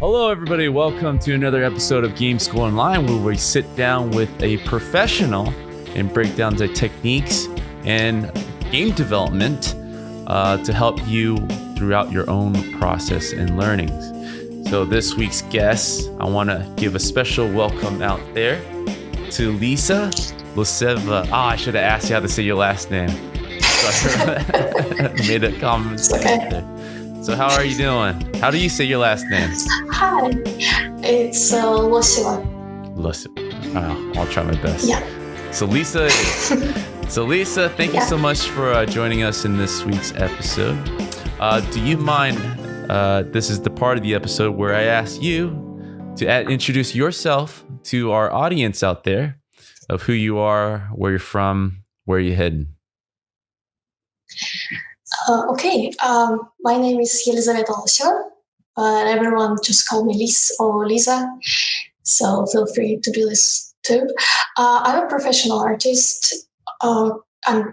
Hello, everybody. Welcome to another episode of Game School Online, where we sit down with a professional and break down the techniques and game development to help you throughout your own process and learnings. So this week's guest, I want to give a special welcome out there to Loseva. I should have asked you how to say your last name. Made a common mistake there. So how are you doing? How do you say your last name? Hi, it's Loseva. Loseva. I'll try my best. Yeah. So Lisa, thank you so much for joining us in this week's episode. Do you mind? This is the part of the episode where I ask you to introduce yourself to our audience out there of who you are, where you're from, where you're heading. Okay, my name is Loseva, but everyone just call me Liz or Lisa, so feel free to do this too. I'm a professional artist. I'm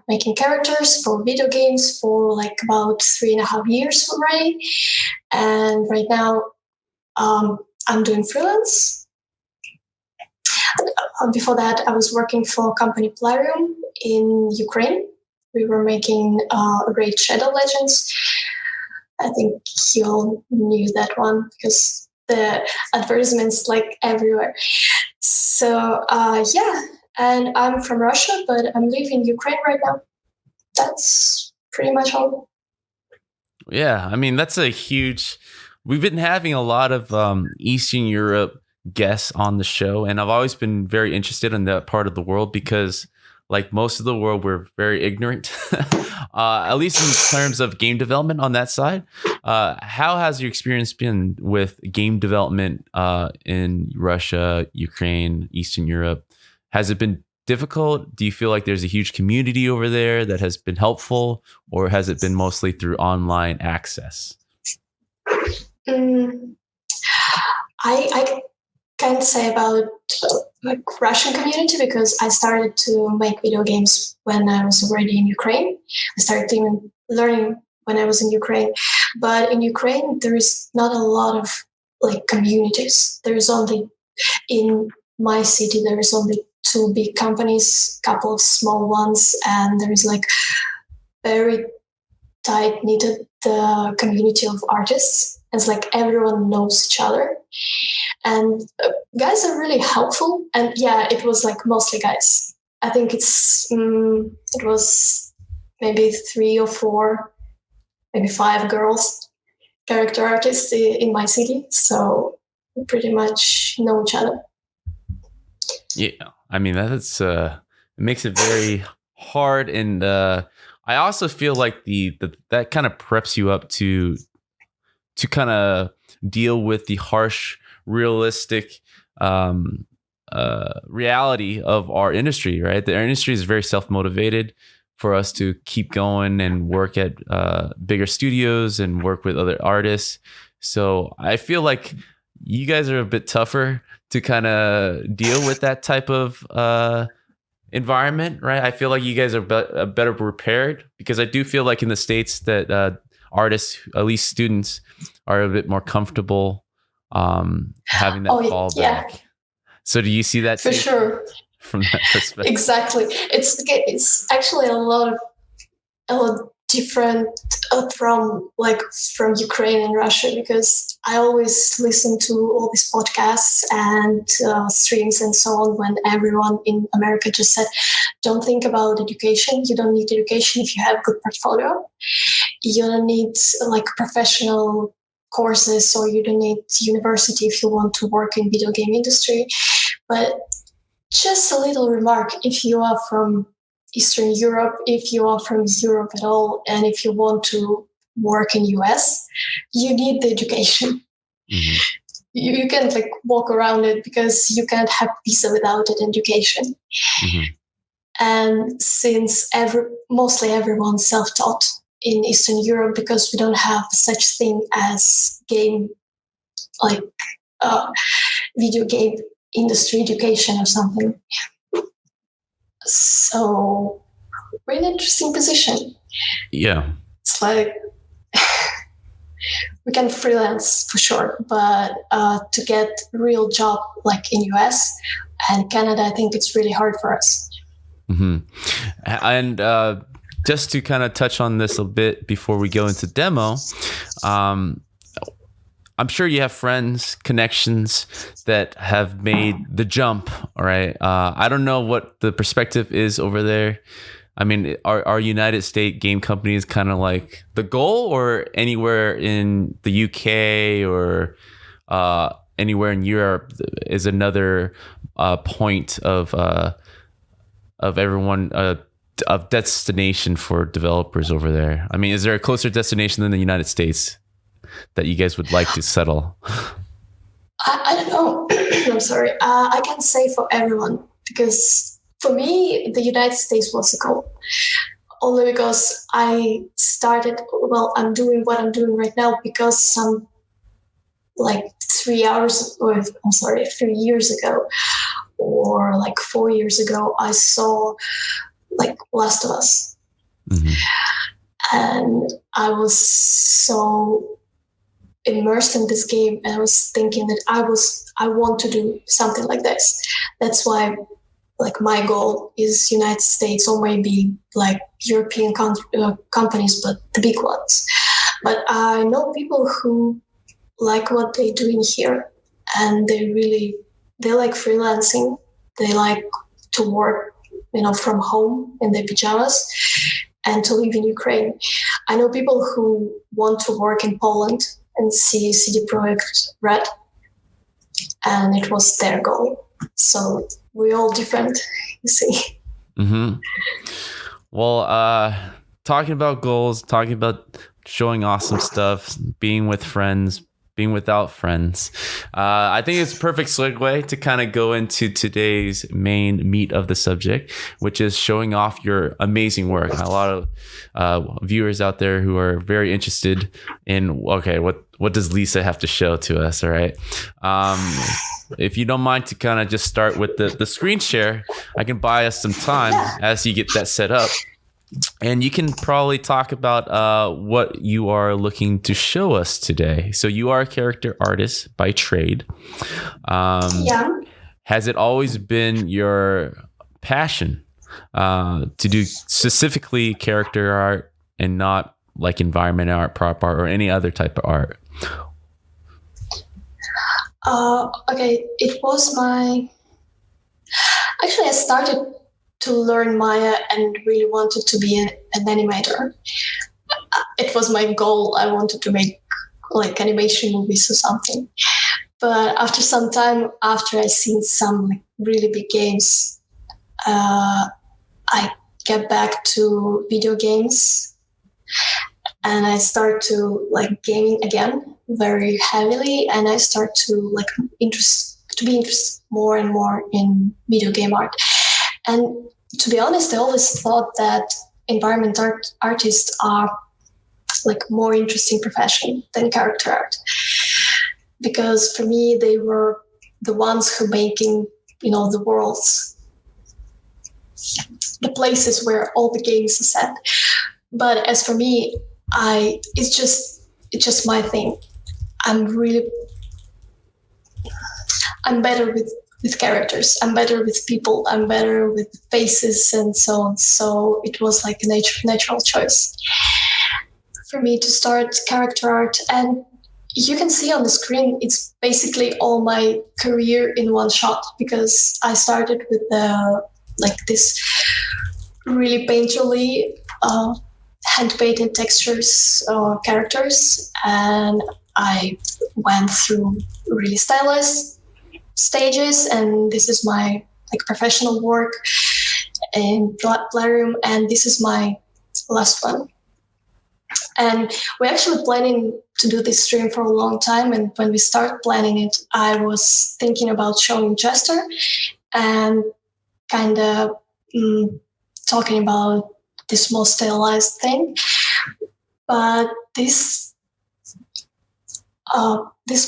making characters for video games for like about 3.5 years already, and right now I'm doing freelance. Before that, I was working for company Plarium in Ukraine. We were making Raid Shadow Legends. I think you all knew that one because the advertisements like everywhere. So and I'm from Russia, but I'm living in Ukraine right now. That's pretty much all. Yeah, I mean, that's a huge... We've been having a lot of Eastern Europe guests on the show, and I've always been very interested in that part of the world because, like most of the world, we're very ignorant, at least in terms of game development on that side. How has your experience been with game development in Russia, Ukraine, Eastern Europe? Has it been difficult? Do you feel like there's a huge community over there that has been helpful, or has it been mostly through online access? I can't say about like Russian community because I started to make video games when I was already in Ukraine. I started even learning when I was in Ukraine. But in Ukraine, there is not a lot of like communities. There is only, in my city, there is only 2 big companies, couple of small ones, and there is like very tight-knitted community of artists. It's like everyone knows each other. And guys are really helpful. And yeah, it was like mostly guys. I think it was maybe 3 or 4, maybe 5 girls, character artists in my city. So we pretty much know each other. Yeah, I mean, that's it makes it very hard. And I also feel like that kind of preps you up to kind of deal with the harsh, realistic reality of our industry, right? Our industry is very self-motivated for us to keep going and work at bigger studios and work with other artists. So I feel like you guys are a bit tougher to kind of deal with that type of environment, right? I feel like you guys are better prepared because I do feel like in the States that artists, at least students, are a bit more comfortable having that fallback. Yeah. So do you see that for sure from that perspective? Exactly. It's actually a lot different from Ukraine and Russia, because I always listen to all these podcasts and streams and so on when everyone in America just said, don't think about education. You don't need education if you have good portfolio. You don't need like professional courses, or you don't need university if you want to work in video game industry. But just a little remark, if you are from Eastern Europe, if you are from Europe at all, and if you want to work in US, you need the education. Mm-hmm. You can't like walk around it because you can't have visa without an education. Mm-hmm. And since mostly everyone's self-taught in Eastern Europe, because we don't have such thing as video game industry education or something. So we're in an interesting position. Yeah. It's like we can freelance for sure, but to get real job like in US and Canada, I think it's really hard for us. Mm-hmm. And just to kind of touch on this a bit before we go into demo, I'm sure you have friends, connections that have made the jump. All right. I don't know what the perspective is over there. I mean, are United States game companies kind of like the goal, or anywhere in the UK or anywhere in Europe is another point of everyone of destination for developers over there? I mean, is there a closer destination than the United States that you guys would like to settle? I don't know. I'm sorry. I can't say for everyone, because for me, the United States was the goal. Only because I started, I'm doing what I'm doing right now because some, like 3 years ago, or like 4 years ago, I saw like Last of Us. Mm-hmm. And I was so immersed in this game, and I was thinking that I want to do something like this. That's why, like, my goal is United States, or maybe like European companies, but the big ones. But I know people who like what they're doing here, and they like freelancing. They like to work, from home in their pajamas, and to live in Ukraine. I know people who want to work in Poland and see CD Projekt Red, and it was their goal. So we're all different, you see. Mm-hmm. Well, talking about goals, talking about showing awesome stuff, being with friends, being without friends. I think it's a perfect segue to kind of go into today's main meat of the subject, which is showing off your amazing work. A lot of viewers out there who are very interested in, okay, what does Lisa have to show to us? All right. If you don't mind to kind of just start with the screen share, I can buy us some time as you get that set up. And you can probably talk about what you are looking to show us today. So you are a character artist by trade. Yeah. Has it always been your passion to do specifically character art and not like environment art, prop art, or any other type of art? Okay, it was actually, I started to learn Maya and really wanted to be an animator. It was my goal. I wanted to make like animation movies or something. But after some time, after I seen some like really big games, I get back to video games, and I start to like gaming again very heavily, and I start to like be interested more and more in video game art. And to be honest, I always thought that environment artists are like more interesting profession than character art, because for me they were the ones who making the worlds, the places where all the games are set. But as for me, it's just my thing. I'm better with characters. I'm better with people. I'm better with faces and so on. So it was like a natural choice for me to start character art. And you can see on the screen, it's basically all my career in one shot, because I started with this really painterly hand-painted textures characters, and I went through really stylized stages, and this is my like professional work in Playroom, and this is my last one. And we're actually planning to do this stream for a long time, and when we start planning it, I was thinking about showing Chester and kind of talking about this more stylized thing. But this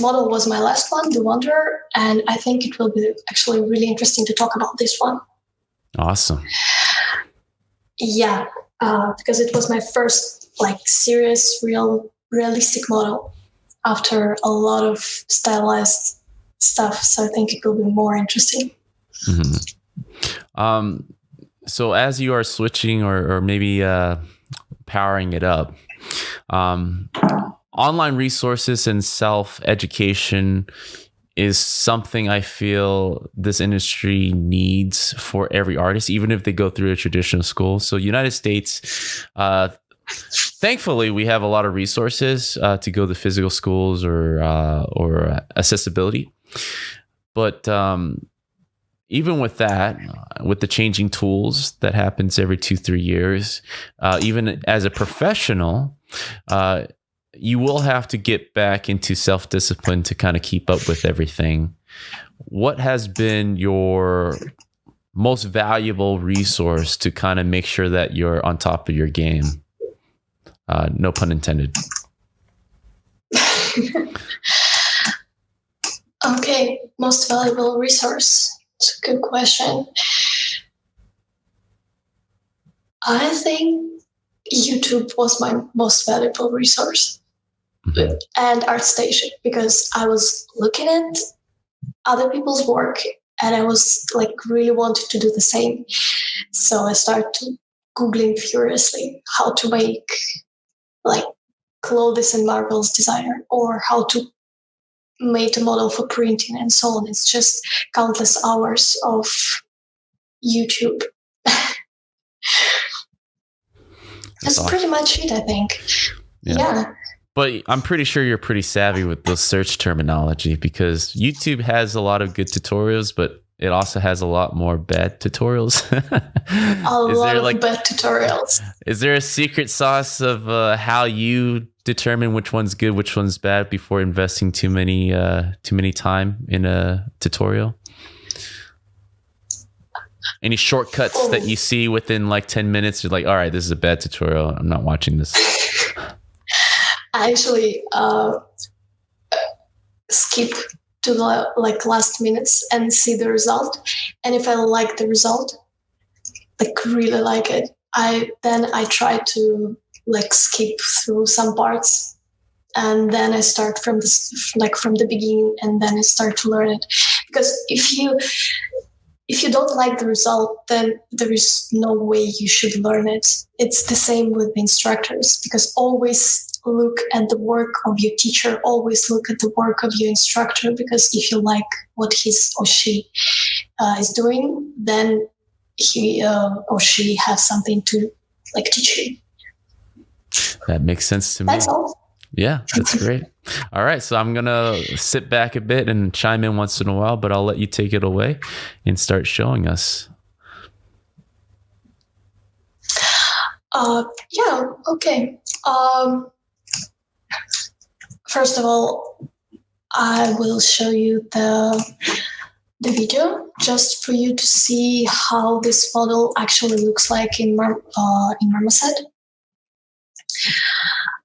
model was my last one, the Wanderer, and I think it will be actually really interesting to talk about this one. Awesome. Yeah, because it was my first like serious, realistic model. after a lot of stylized stuff. So I think it will be more interesting. So as you are switching or maybe powering it up, online resources and self-education is something I feel this industry needs for every artist, even if they go through a traditional school. So United States, thankfully, we have a lot of resources to go to physical schools or accessibility. But even with that, with the changing tools that happens every 2-3 years, even as a professional, you will have to get back into self-discipline to kind of keep up with everything. What has been your most valuable resource to kind of make sure that you're on top of your game? No pun intended. Okay, most valuable resource. It's a good question. I think YouTube was my most valuable resource. And ArtStation, because I was looking at other people's work and I was like really wanted to do the same. So I started Googling furiously how to make like clothes in Marvel's designer or how to make a model for printing and so on. It's just countless hours of YouTube. That's awesome. Pretty much it, I think. Yeah. But I'm pretty sure you're pretty savvy with the search terminology, because YouTube has a lot of good tutorials, but it also has a lot more bad tutorials. A lot of bad tutorials. Is there a secret sauce of how you determine which one's good, which one's bad before investing too many time in a tutorial? Any shortcuts that you see within like 10 minutes? You're like, all right, this is a bad tutorial. I'm not watching this. I actually skip to the like last minutes and see the result. And if I like the result, like really like it, then I try to like skip through some parts, and then I start from the beginning, and then I start to learn it. Because if you don't like the result, then there is no way you should learn it. It's the same with the instructors, because always look at the work of your teacher, always look at the work of your instructor, because if you like what he or she is doing, then he or she has something to like teach you. That makes sense to me. That's all. Yeah, that's great. All right, so I'm going to sit back a bit and chime in once in a while, but I'll let you take it away and start showing us. Yeah, okay. First of all, I will show you the video just for you to see how this model actually looks like in Marmoset.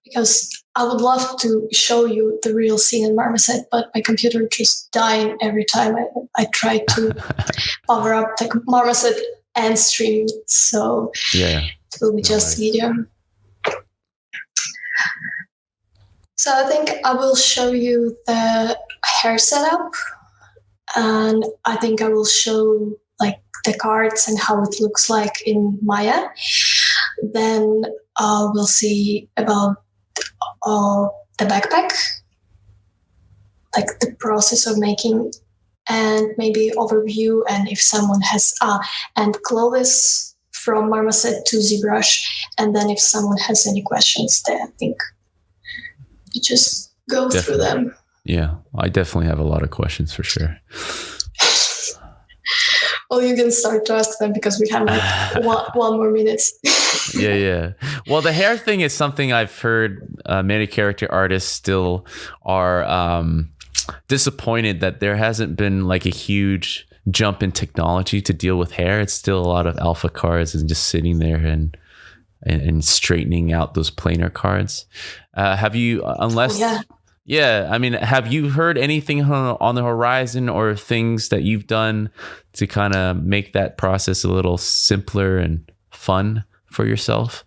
Because I would love to show you the real scene in Marmoset, but my computer just dying every time I try to power up the Marmoset and stream. So yeah, it will be just video. So I think I will show you the hair setup, and I think I will show like the cards and how it looks like in Maya. Then we'll see about the backpack, like the process of making, and maybe overview, and if someone has and clothes from Marmoset to ZBrush, and then if someone has any questions there, I think you just go through them. Yeah, I definitely have a lot of questions for sure. Well, you can start to ask them because we have like one more minute. Yeah. Well, the hair thing is something I've heard many character artists still are disappointed that there hasn't been like a huge jump in technology to deal with hair. It's still a lot of alpha cards and just sitting there and straightening out those planar cards. Have you, unless... Yeah, I mean, have you heard anything on the horizon or things that you've done to kind of make that process a little simpler and fun for yourself?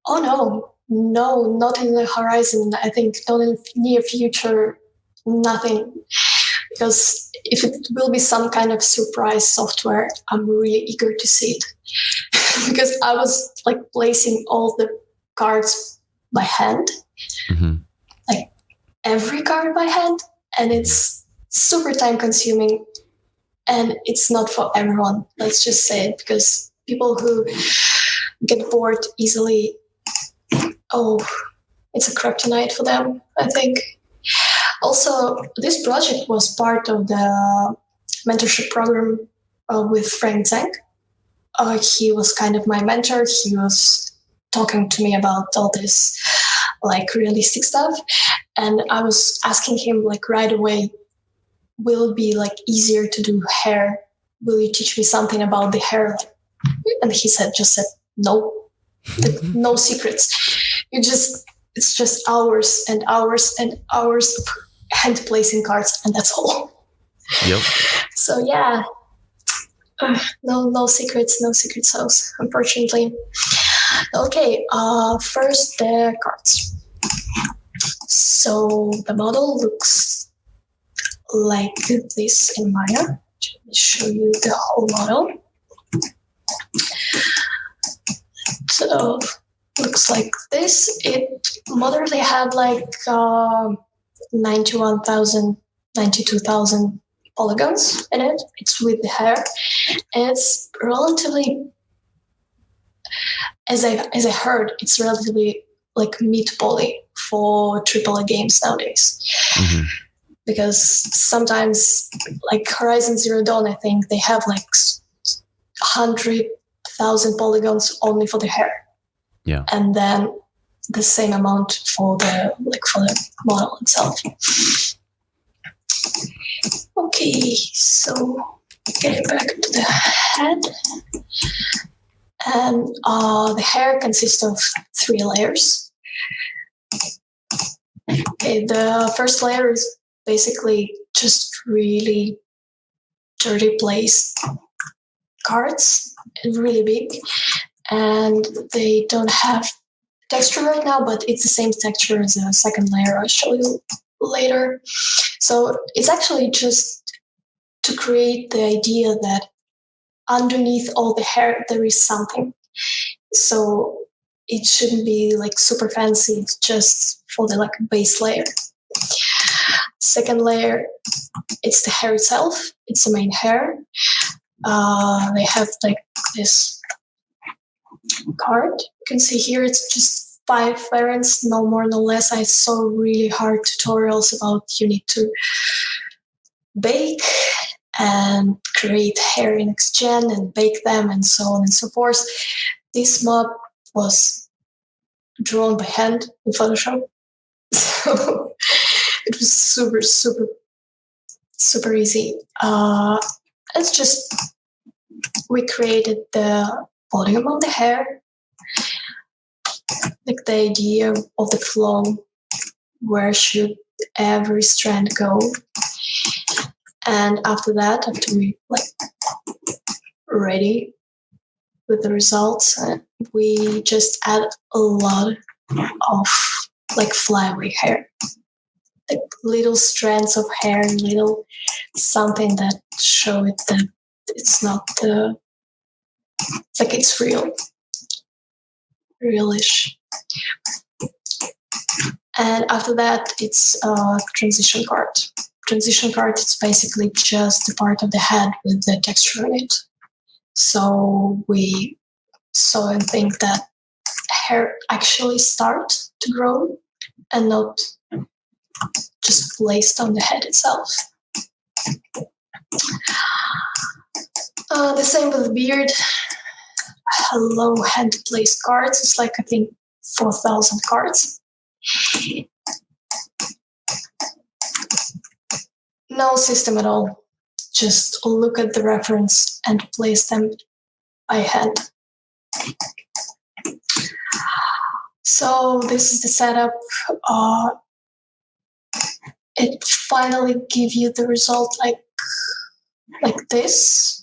Oh, No, not in the horizon. I think not in near future, nothing. Because if it will be some kind of surprise software, I'm really eager to see it. Because I was like placing all the cards by hand, like every card by hand, and it's super time consuming, and it's not for everyone. Let's just say it, because people who get bored easily, it's a kryptonite for them, I think. Also, this project was part of the mentorship program with Frank Zank. He was kind of my mentor. He was talking to me about all this like realistic stuff, and I was asking him like right away, will it be like easier to do hair? Will you teach me something about the hair? And he just said no, no secrets. It's just hours and hours and hours of hand placing cards, and that's all. Yep. So yeah, no secrets, no secret sauce, unfortunately. Okay, first the cards. So the model looks like this in Maya. Let me show you the whole model. So looks like this. It moderately had like 92,000 polygons in it. It's with the hair. And it's relatively, as I heard, it's relatively like mid poly for AAA games nowadays. Mm-hmm. Because sometimes, like Horizon Zero Dawn, I think they have like 100,000 polygons only for the hair. Yeah. And then the same amount for the model itself. Okay, so getting back to the head. And the hair consists of 3 layers. Okay, the first layer is basically just really dirty placed cards, really big, and they don't have texture right now, but it's the same texture as the second layer I'll show you later. So it's actually just to create the idea that underneath all the hair there is something. So it shouldn't be like super fancy, it's just for the like base layer. Second layer, it's the hair itself, it's the main hair. They have like this card. You can see here it's just 5 variants, no more, no less. I saw really hard tutorials about you need to bake and create hair in XGen and bake them and so on and so forth. This mob was drawn by hand in Photoshop. So it was super, super, super easy. It's just, we created the volume of the hair, like the idea of the flow, where should every strand go. And after that, after we like ready with the results, we just add a lot of like flyaway hair, like little strands of hair, little something that show it that it's not like it's realish. And after that, it's a transition card. Transition card is basically just the part of the head with the texture on it. So we saw and think that hair actually start to grow and not just placed on the head itself. The same with the beard. Hello, hand placed cards. It's like I think 4,000 cards. No system at all. Just look at the reference and place them by hand. So this is the setup. It finally gives you the result like this.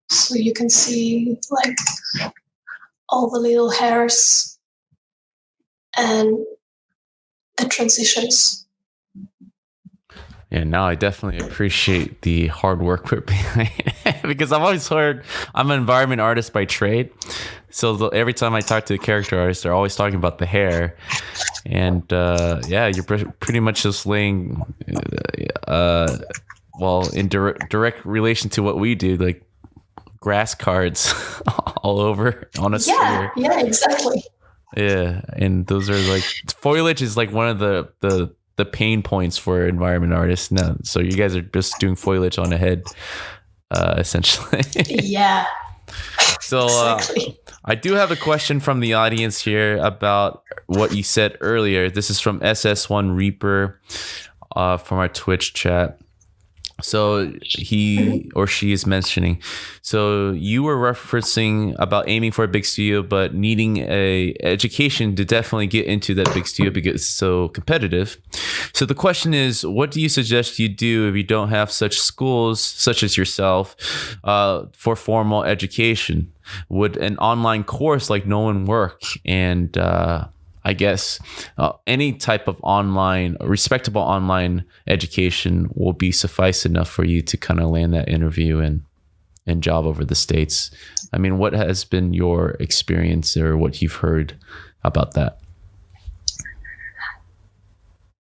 So you can see like all the little hairs and the transitions. Yeah, now I definitely appreciate the hard work put behind it because I've always heard I'm an environment artist by trade. So every time I talk to a character artist, they're always talking about the hair. And yeah, you're pretty much just laying, well, in direct relation to what we do, like grass cards all over on a sphere. Yeah, exactly. Yeah, and those are like foliage is like one of the pain points for environment artists now. So you guys are just doing foliage on a head, essentially. Yeah. So exactly. I do have a question from the audience here about what you said earlier. This is from SS1 Reaper from our Twitch chat. So he or she is mentioning, so you were referencing about aiming for a big studio, but needing a education to definitely get into that big studio because it's so competitive. So the question is, what do you suggest you do if you don't have such schools, such as yourself, for formal education? Would an online course like Nolan work? And I guess any type of online, respectable online education will be suffice enough for you to kind of land that interview and job over the States. I mean, what has been your experience or what you've heard about that?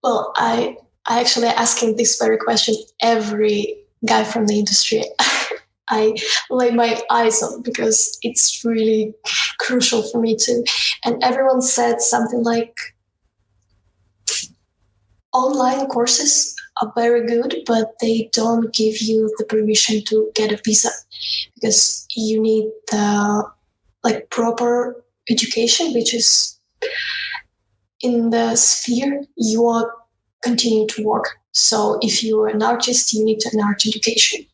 Well, I actually asking this very question every guy from the industry I lay my eyes on because it's really crucial for me too. And everyone said something like, online courses are very good, but they don't give you the permission to get a visa because you need the proper education, which is in the sphere you are continuing to work. So if you're an artist, you need an art education.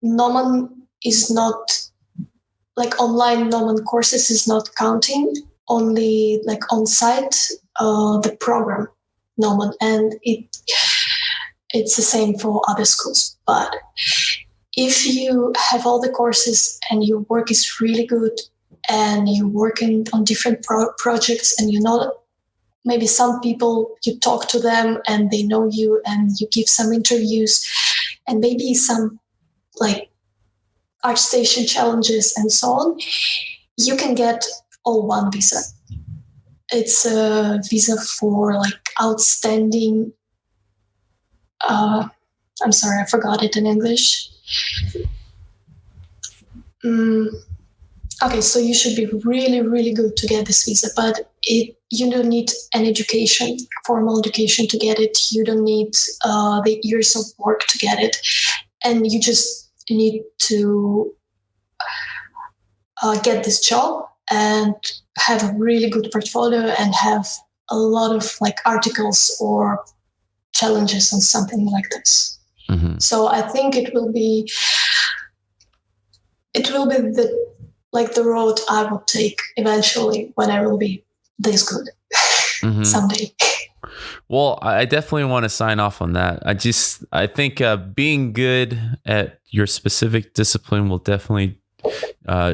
Noman is not online Noman courses is not counting, only on site the program Noman, and it's the same for other schools. But if you have all the courses and your work is really good and you're working on different projects and you know maybe some people, you talk to them and they know you and you give some interviews and maybe some ArtStation challenges and so on, you can get all-one visa. It's a visa for outstanding. I'm sorry, I forgot it in English. Okay, so you should be really, really good to get this visa, but you don't need an education, formal education to get it. You don't need the years of work to get it, and you just need to get this job and have a really good portfolio and have a lot of articles or challenges and something like this. Mm-hmm. So I think it will be the road I will take eventually when I will be this good someday. Well, I definitely want to sign off on that. I think being good at your specific discipline will definitely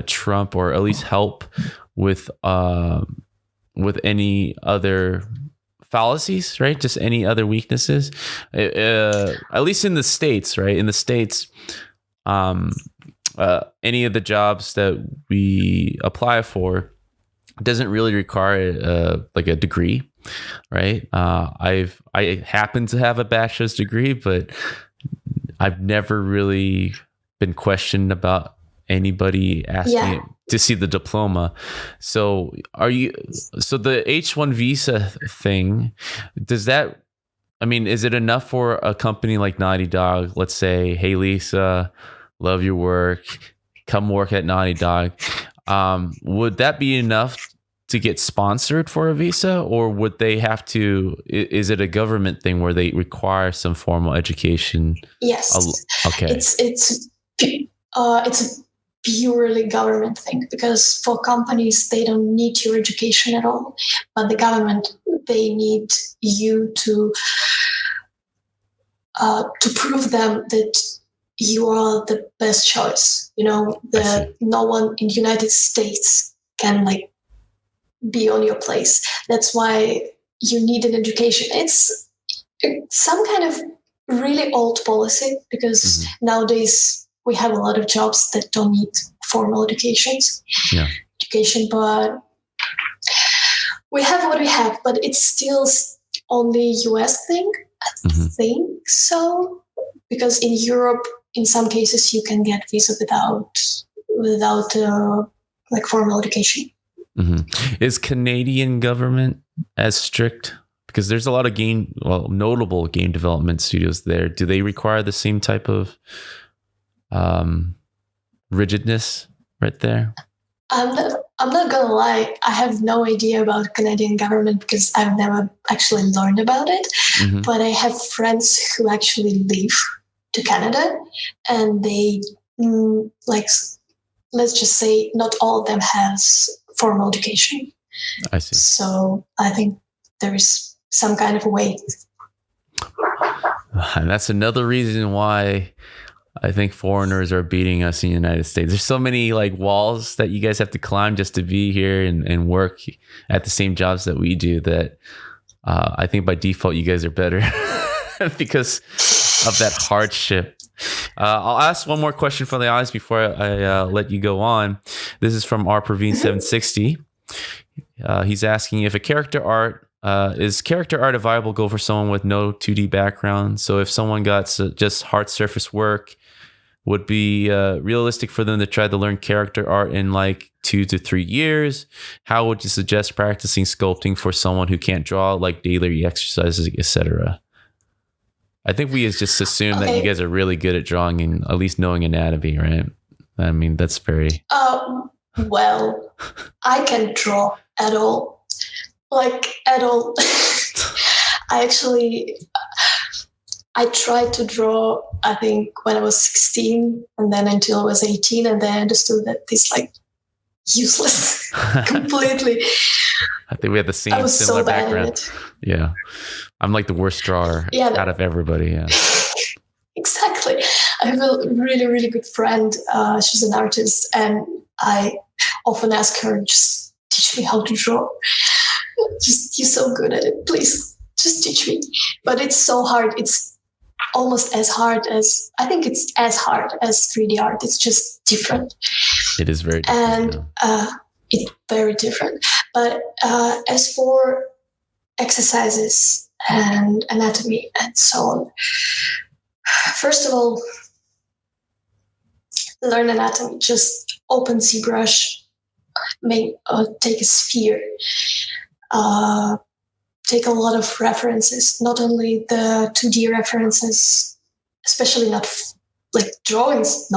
trump or at least help with any other fallacies, right? Just any other weaknesses. At least in the States, right? In the States, any of the jobs that we apply for doesn't really require a degree, right? I happen to have a bachelor's degree, but I've never really been questioned about anybody asking to see the diploma. So the H1 visa thing, is it enough for a company like Naughty Dog? Let's say, hey, Lisa, love your work, come work at Naughty Dog. Would that be enough to get sponsored for a visa, or would they have to, is it a government thing where they require some formal education? Yes. Okay. It's a purely government thing, because for companies, they don't need your education at all, but the government, they need you to prove them that you are the best choice. No one in the United States can be on your place. That's why you need an education. It's some kind of really old policy, because nowadays we have a lot of jobs that don't need formal education, but we have what we have. But it's still only US thing, I think so, because in Europe, in some cases, you can get visa without like formal education. Is Canadian government as strict? Because there's a lot of notable game development studios there. Do they require the same type of rigidness right there? I'm not gonna lie. I have no idea about Canadian government because I've never actually learned about it. But I have friends who actually live to Canada, and they let's just say not all of them has formal education. I see. So I think there is some kind of a way. And that's another reason why I think foreigners are beating us in the United States. There's so many like walls that you guys have to climb just to be here and work at the same jobs that we do, that I think by default you guys are better because of that hardship. I'll ask one more question from the audience before I let you go on. This is from R Praveen 760. He's asking if is character art a viable goal for someone with no 2D background? So if someone got just hard surface work, would be realistic for them to try to learn character art in like 2 to 3 years? How would you suggest practicing sculpting for someone who can't draw, like daily exercises, etc.? I think we just assume that you guys are really good at drawing and at least knowing anatomy, right? I mean, that's very... Well, I can't draw at all. Like, at all. I tried to draw, I think, when I was 16, and then until I was 18, and then I understood that it's like useless completely. I think we had the similar so background. Yeah. I'm like the worst drawer out of everybody. Yeah. Exactly. I have a really, really good friend. She's an artist, and I often ask her, just teach me how to draw. You're so good at it. Please, just teach me. But it's so hard. It's almost as hard as 3D art. It's just different. It is very different. And it's very different. But as for exercises and anatomy and so on, first of all, learn anatomy. Just open ZBrush, take a sphere, take a lot of references, not only the 2D references, especially not like drawings,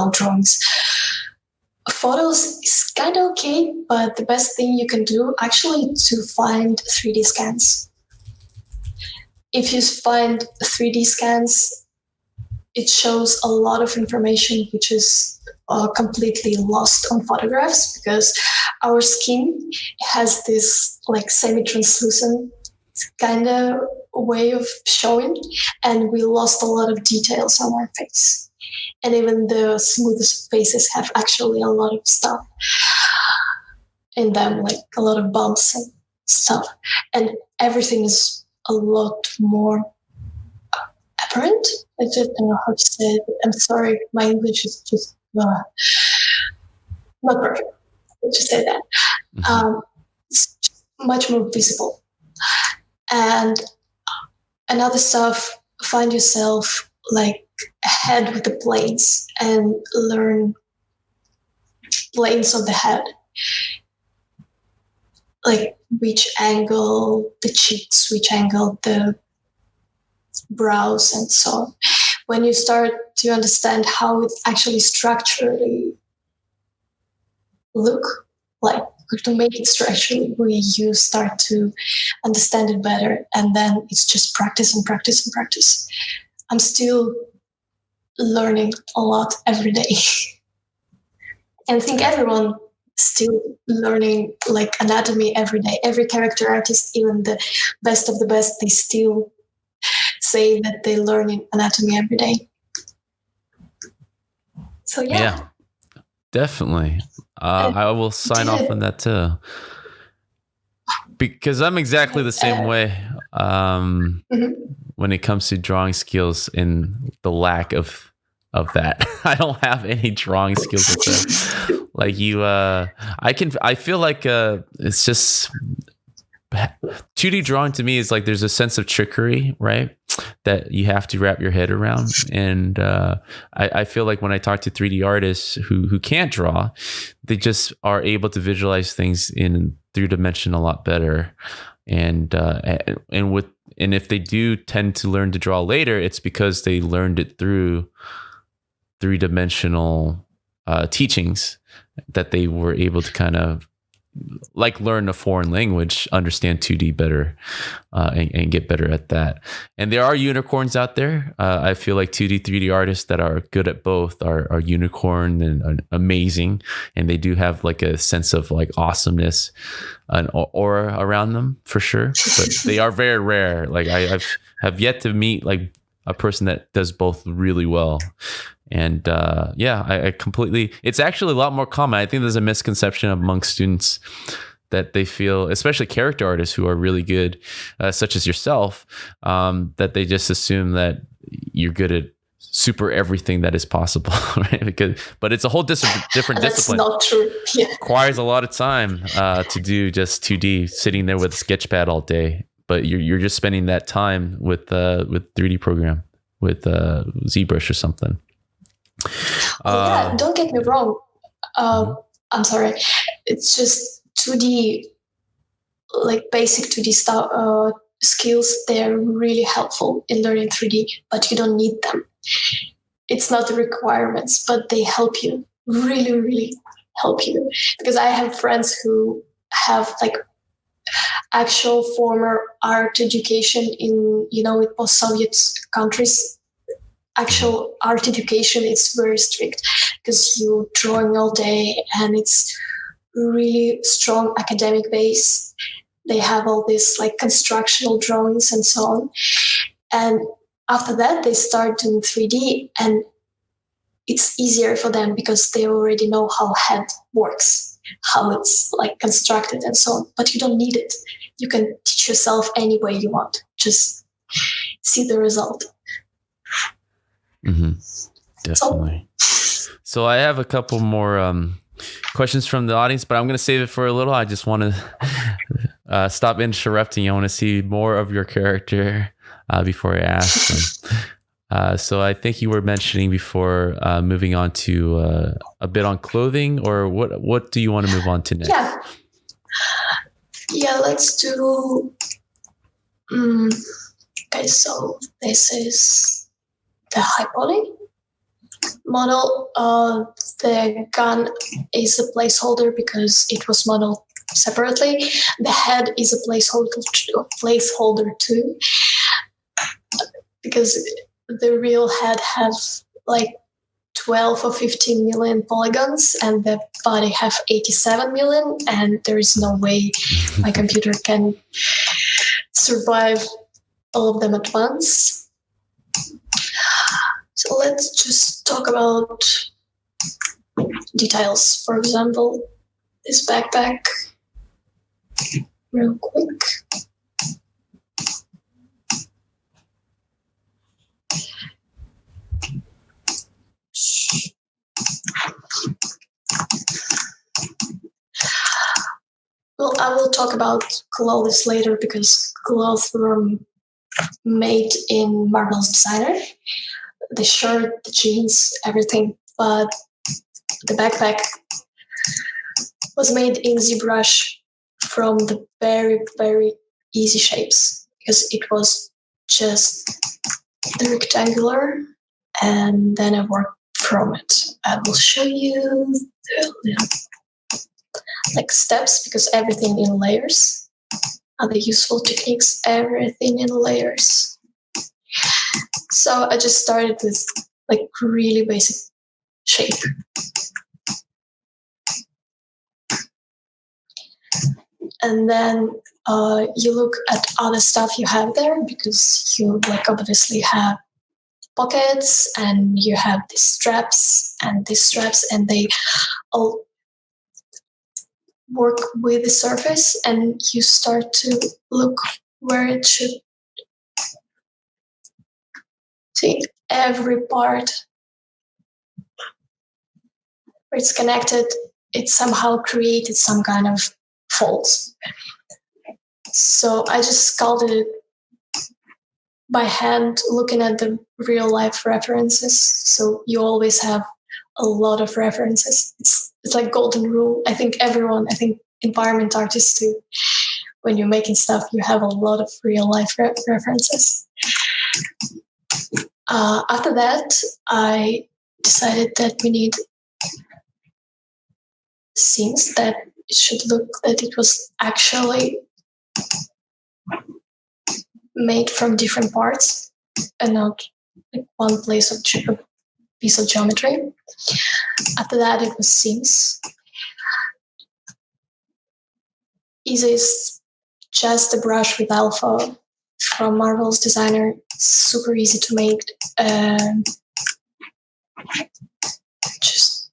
Photos is kind of okay, but the best thing you can do actually to find 3D scans. If you find 3D scans, it shows a lot of information which is completely lost on photographs, because our skin has this like semi-translucent kind of way of showing, and we lost a lot of details on our face. And even the smoothest faces have actually a lot of stuff in them, like a lot of bumps and stuff. And everything is a lot more apparent. I just don't know how to say it. I'm sorry, my English is just not perfect. Let's just say that. It's just much more visible. And another stuff, find yourself like ahead with the planes and learn planes of the head, like which angle the cheeks, which angle the brows, and so on. When you start to understand how it actually structurally look like, to make it structurally, you start to understand it better, and then it's just practice and practice and practice. I'm still learning a lot every day. And I think everyone still learning like anatomy every day. Every character artist, even the best of the best, they still say that they learn anatomy every day. So yeah, definitely. I will sign off on that too. because I'm exactly the same way Mhm. when it comes to drawing skills and the lack of that. I don't have any drawing skills whatsoever. Like I feel like it's just 2D drawing to me is like there's a sense of trickery, right? That you have to wrap your head around. And I feel like when I talk to 3D artists who can't draw, they just are able to visualize things in 3D a lot better. And if they do tend to learn to draw later, it's because they learned it through 3-dimensional teachings that they were able to kind of like learn a foreign language, understand 2D better, and get better at that. And there are unicorns out there. I feel like 2D, 3D artists that are good at both are unicorn and amazing. And they do have like a sense of like awesomeness, an aura around them for sure. But they are very rare. Like have yet to meet like a person that does both really well. And I completely, it's actually a lot more common. I think there's a misconception among students that they feel, especially character artists who are really good, such as yourself, that they just assume that you're good at super everything that is possible, right? But it's a whole different discipline. That's not true. Yeah. Requires a lot of time to do just 2D, sitting there with a sketch pad all day. But you're just spending that time with 3D program, with ZBrush or something. Yeah, don't get me wrong. I'm sorry. It's just 2D, like basic 2D stuff, skills. They're really helpful in learning 3D, but you don't need them. It's not the requirements, but they help you. Really, really help you. Because I have friends who have like actual former art education in, with post-Soviet countries. Actual art education is very strict because you're drawing all day and it's really strong academic base. They have all this like constructional drawings and so on. And after that, they start doing 3D and it's easier for them because they already know how head works, how it's like constructed and so on. But you don't need it. You can teach yourself any way you want. Just see the result. Mm-hmm. Definitely. So I have a couple more questions from the audience, but I'm going to save it for a little. I just want to stop interrupting. I want to see more of your character before I ask them. So I think you were mentioning before moving on to a bit on clothing, or what do you want to move on to next? Yeah, let's do... okay, so this is the high poly model. The gun is a placeholder because it was modeled separately. The head is a placeholder too, because the real head has like 12 or 15 million polygons and the body have 87 million, and there is no way my computer can survive all of them at once. So let's just talk about details. For example, this backpack, real quick. Well, I will talk about clothes later because clothes were made in Marvel's Designer. The shirt, the jeans, everything. But the backpack was made in ZBrush from the very, very easy shapes because it was just the rectangular, and then I worked from it. I will show you the little like steps because everything in layers. Other useful techniques, everything in layers. So I just started with like really basic shape. And then you look at other stuff you have there because you like obviously have pockets and you have these straps, and they all work with the surface and you start to look where it should. See, every part where it's connected, it somehow created some kind of faults. So I just sculpted it by hand, looking at the real life references. So you always have a lot of references. It's like golden rule. I think environment artists too. When you're making stuff, you have a lot of real life references. After that, I decided that we need scenes that it should look that it was actually made from different parts and not like one piece of geometry. After that, it was scenes. Easy is just a brush with alpha from Marvel's designer. Super easy to make. Just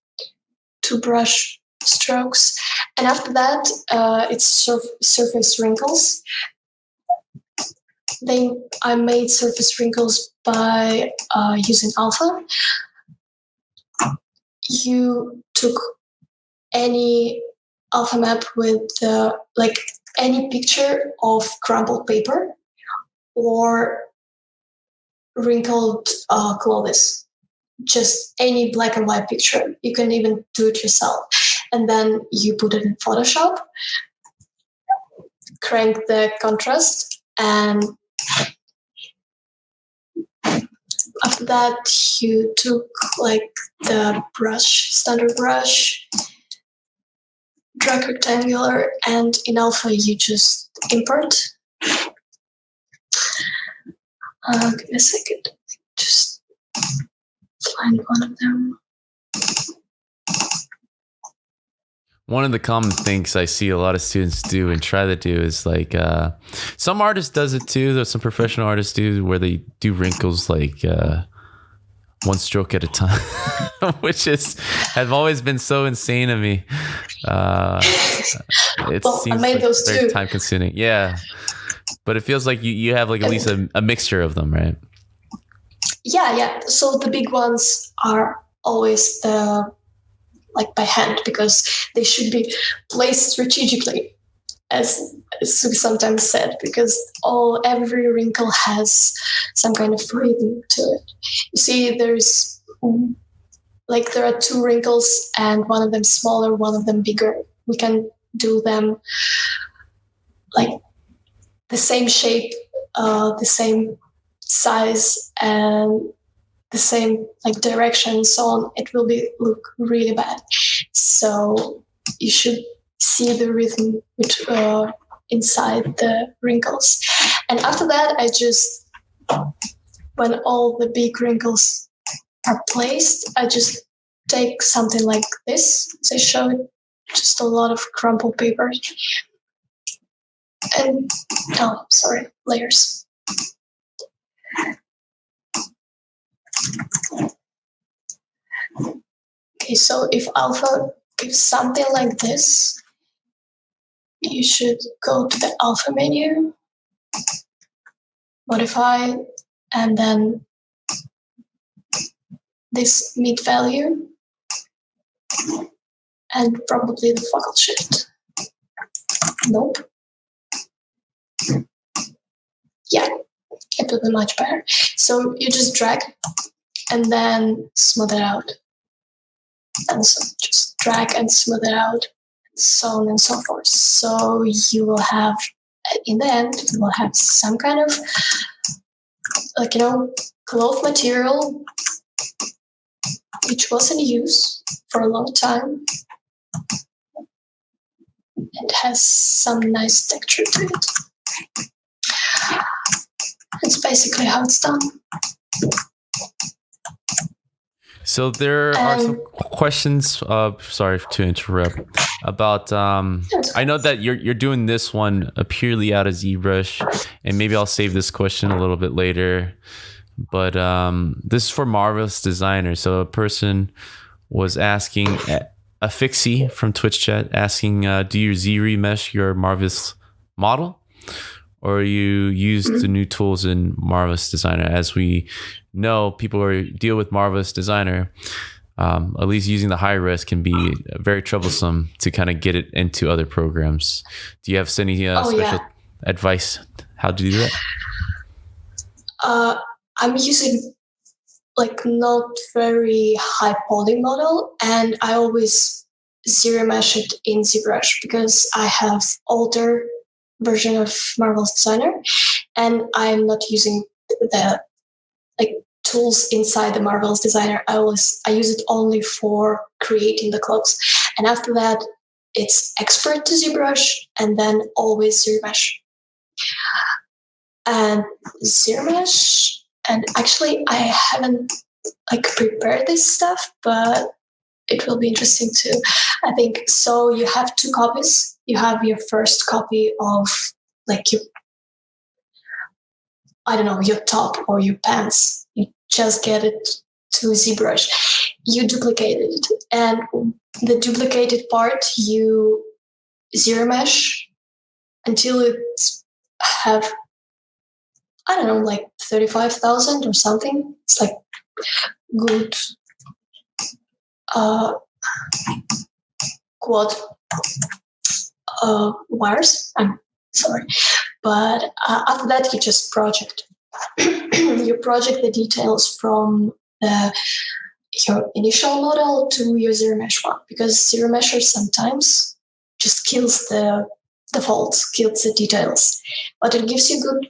2 brush strokes. And after that, it's surface wrinkles. I made surface wrinkles by using alpha. You took any alpha map with any picture of crumpled paper or wrinkled clothes, just any black and white picture. You can even do it yourself. And then you put it in Photoshop, crank the contrast, and after that you took like the brush, standard brush, drag rectangular, and in alpha you just import. Give me a second, just find one of them. One of the common things I see a lot of students do and try to do is like some artists does it too. There's some professional artists do where they do wrinkles like one stroke at a time, which have always been so insane to me. It seems I made like those very too. time consuming. Yeah, but it feels like you have like at least a mixture of them, right? Yeah. So the big ones are always by hand, because they should be placed strategically, as we sometimes said, because every wrinkle has some kind of rhythm to it. You see, there are 2 wrinkles and one of them smaller, one of them bigger. We can do them like the same shape, the same size, and the same direction and so on. It will look really bad. So you should see the rhythm inside the wrinkles. And after that, when all the big wrinkles are placed, I just take something like this. So I show it just a lot of crumpled paper. And layers. Okay, so if alpha gives something like this, you should go to the alpha menu, modify, and then this mid value, and probably the focal shift. Nope. Yeah, it would be much better. So you just drag and then smooth it out. And so just drag and smooth it out, so on and so forth. So you will have, in the end, you will have some kind of, cloth material which was in use for a long time. It has some nice texture to it. That's basically how it's done. So there are some questions. Sorry to interrupt. About I know that you're doing this one purely out of ZBrush, and maybe I'll save this question a little bit later. But this is for Marvelous Designer. So a person was asking, a fixie from Twitch chat asking, do you Z-remesh your Marvelous model, or you use the new tools in Marvelous Designer? As we know, people who deal with Marvelous Designer, at least using the high res can be very troublesome to kind of get it into other programs. Do you have any special advice how to do that? I'm using like not very high poly model, and I always zero mesh it in ZBrush because I have older version of Marvelous Designer, and I'm not using the like tools inside the Marvelous Designer. I use it only for creating the clothes, and after that it's export to ZBrush and then always zero mesh. And zero mesh, and actually I haven't like prepared this stuff, but it will be interesting too. I think so. You have two copies. You have your first copy of like your, I don't know, your top or your pants. You just get it to ZBrush. You duplicate it, and the duplicated part you zero mesh until it have, I don't know, like 35,000 or something. It's like good quad wires. I'm sorry. But after that, you just project. You project the details from your initial model to your zero mesh one, because zero mesher sometimes just kills the faults, kills the details, but it gives you good,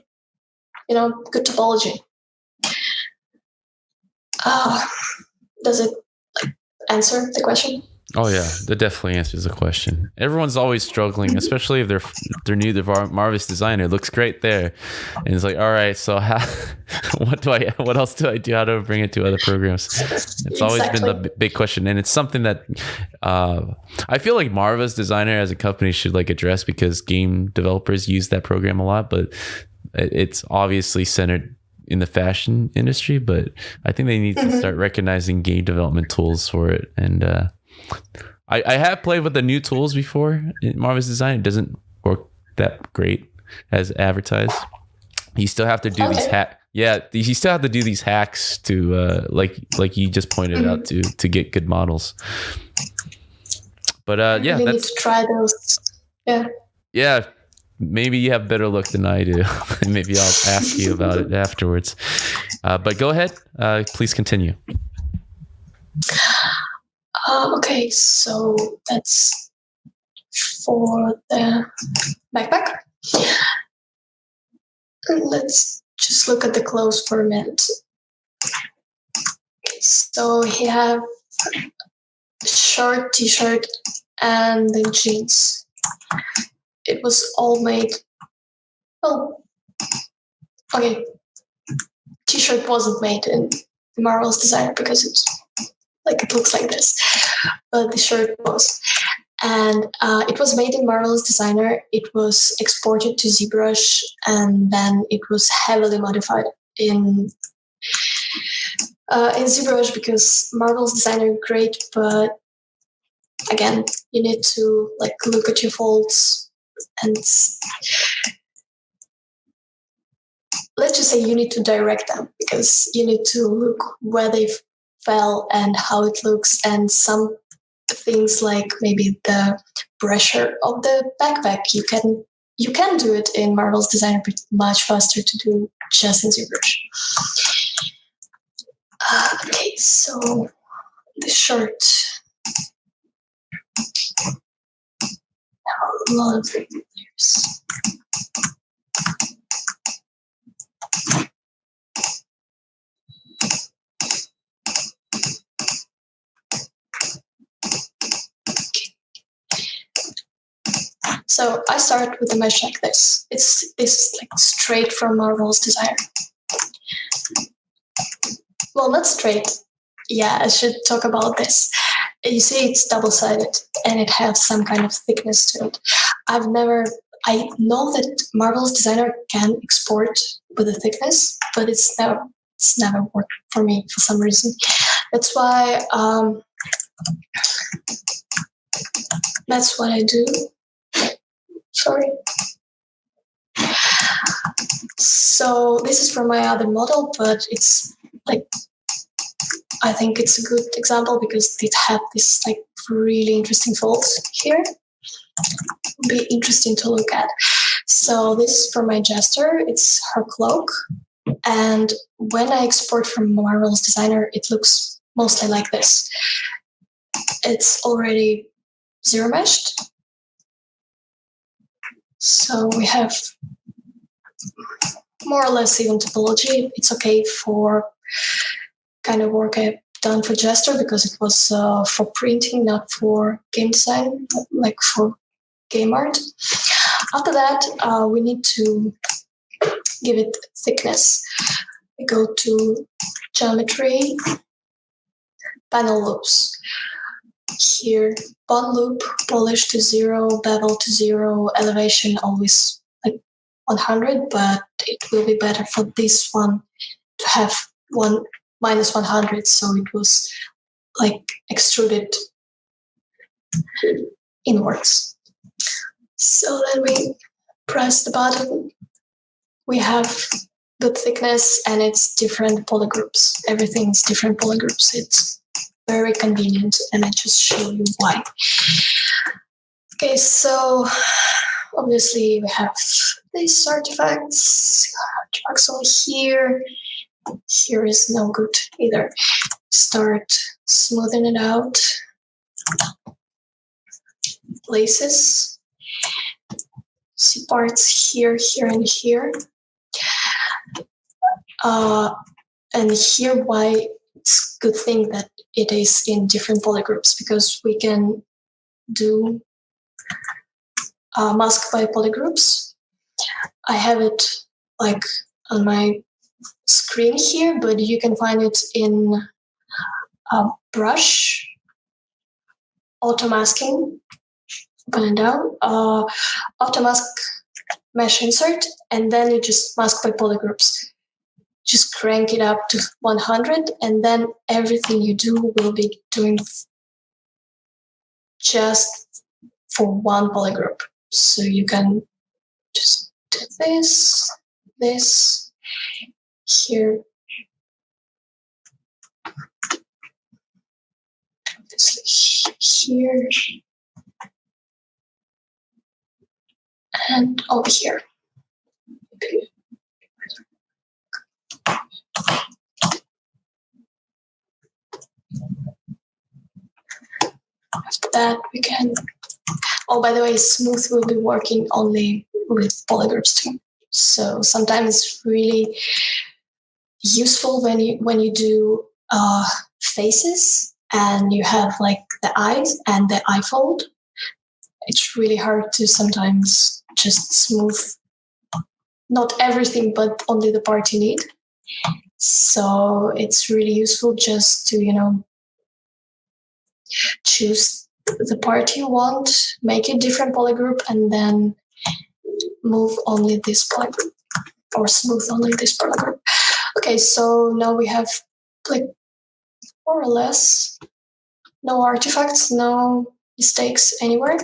good topology. Does it answer the question? Oh yeah, that definitely answers the question. Everyone's always struggling, especially if they're new to Marvelous Designer. It looks great there, and it's like, all right, so what else do I do? How do I bring it to other programs? It's always been the big question, and it's something that I feel like Marvelous Designer as a company should like address, because game developers use that program a lot, but it's obviously centered in the fashion industry. But I think they need to start recognizing game development tools for it. And I have played with the new tools before in Marvelous Design. It doesn't work that great as advertised. You still have to do these hacks. Yeah, you still have to do these hacks to like you just pointed out to get good models. But yeah, we need to try those. Yeah. Maybe you have better luck than I do. Maybe I'll ask you about it afterwards. But go ahead. Please continue. Okay, so that's for the backpack. Let's just look at the clothes for a minute. Okay, so he have shirt, t-shirt, and the jeans. It was all made, okay, t-shirt wasn't made in Marvelous Designer because it looks like this, but the shirt was. And it was made in Marvelous Designer. It was exported to ZBrush, and then it was heavily modified in ZBrush, because Marvelous Designer great, but again, you need to look at your faults, and let's just say you need to direct them, because you need to look where they fell and how it looks, and some things like maybe the pressure of the backpack, you can do it in Marvelous Designer, but much faster to do just in ZBrush. Okay, so the shirt. A lot of layers. So I start with a mesh like this. This is straight from Marvelous Designer. Well, not straight. Yeah, I should talk about this. You see, it's double-sided, and it has some kind of thickness to it. I know that Marvelous Designer can export with a thickness, but it's never worked for me for some reason. That's why that's what I do. Sorry. So this is for my other model, but it's like, I think it's a good example because it had this like really interesting folds here. Be interesting to look at. So this is for my jester. It's her cloak. And when I export from Marvelous Designer, it looks mostly like this. It's already zero meshed. So we have more or less even topology. It's okay for kind of work I've done for Jester because it was for printing, not for game design, like for game art. After that, we need to give it thickness. We go to geometry, panel loops. Here, bond loop, polish to 0, bevel to 0, elevation always like 100, but it will be better for this one to have one minus 100, so it was like extruded inwards. So then we press the button. We have good thickness and it's different polygroups. Everything's different polygroups. It's very convenient, and I just show you why. Okay, so obviously we have these artifacts over here. Here is no good either. Start smoothing it out. Places. See parts here, here, and here. And here, why it's a good thing that it is in different polygroups, because we can do mask by polygroups. I have it like on my screen here, but you can find it in brush, auto masking, open and down, auto mask mesh insert, and then you just mask by polygroups. Just crank it up to 100, and then everything you do will be doing just for one polygroup. So you can just do this, here, here, and over here. After that, we can. Oh, by the way, smooth will be working only with polygroups too. So sometimes it's really useful when you do faces and you have like the eyes and the eye fold. It's really hard to sometimes just smooth not everything, but only the part you need. So it's really useful just to choose the part you want, make a different polygroup, and then move only this polygroup or smooth only this polygroup. Okay, so now we have like more or less no artifacts, no mistakes anywhere.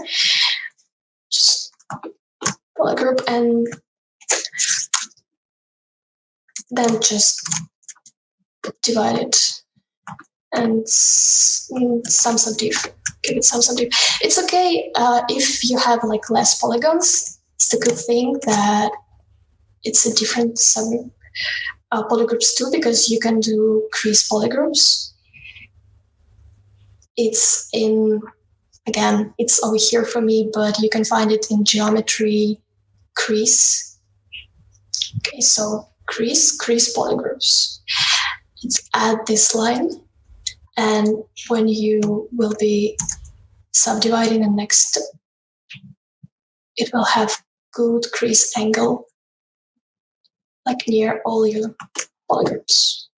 Just polygroup and then just divide it and some subdiv. Give it some subdiv. It's okay if you have like less polygons. It's a good thing that it's a different polygroups too, because you can do crease polygroups. It's it's over here for me, but you can find it in geometry, crease. Okay, so crease polygroups. Let's add this line, and when you will be subdividing the next step, it will have good crease angle, like near all your polygroups.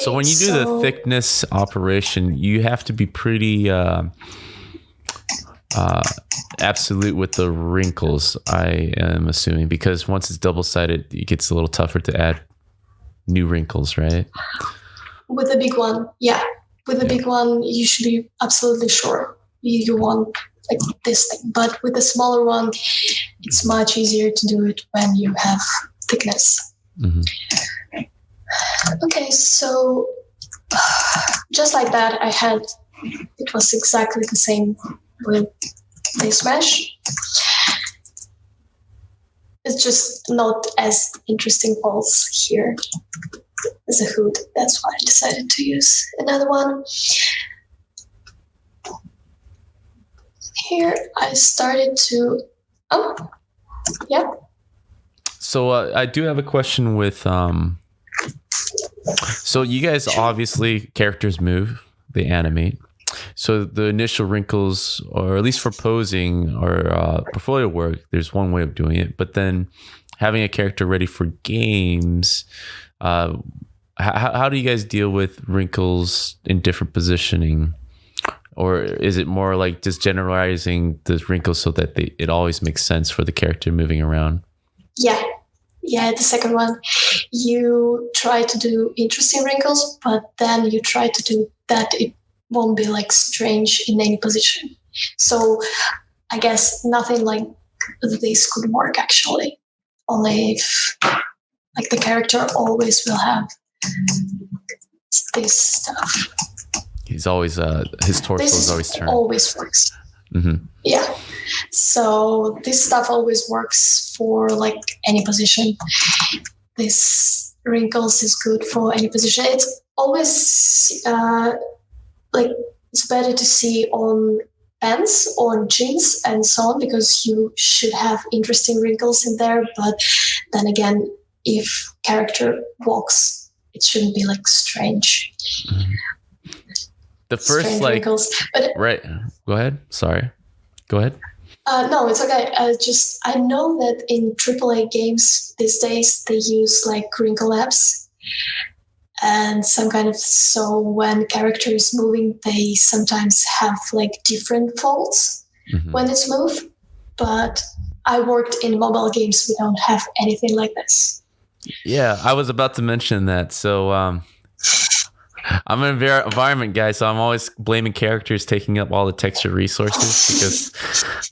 So when you do the thickness operation, you have to be pretty absolute with the wrinkles, I am assuming, because once it's double-sided, it gets a little tougher to add new wrinkles, right? With the big one, yeah. with the big one, you should be absolutely sure you want like this thing. But with the smaller one, it's much easier to do it when you have thickness. Mm-hmm. Okay, so just like that, it was exactly the same with this mesh. It's just not as interesting falls here as a hood. That's why I decided to use another one. Here I started to, So I do have a question with, so you guys obviously characters move, they animate. So the initial wrinkles, or at least for posing or portfolio work, there's one way of doing it. But then having a character ready for games, how do you guys deal with wrinkles in different positioning? Or is it more like just generalizing the wrinkles so that it always makes sense for the character moving around? Yeah, the second one. You try to do interesting wrinkles, but then you try to do that it won't be like strange in any position. So I guess nothing like this could work actually. Only if like the character always will have this stuff. He's always his torso is always turned. Always works. Mm-hmm. Yeah. So this stuff always works for like any position. This wrinkles is good for any position. It's always like it's better to see on pants, on jeans, and so on, because you should have interesting wrinkles in there. But then again, if character walks, it shouldn't be like strange. Mm-hmm. The first strange like wrinkles. But, right. Go ahead. Sorry. Go ahead. No, it's okay. I know that in AAA games these days they use like wrinkle apps and some kind of, so when character is moving, they sometimes have like different folds when it's moved. But I worked in mobile games. We don't have anything like this. Yeah, I was about to mention that. So I'm an environment guy, so I'm always blaming characters taking up all the texture resources, because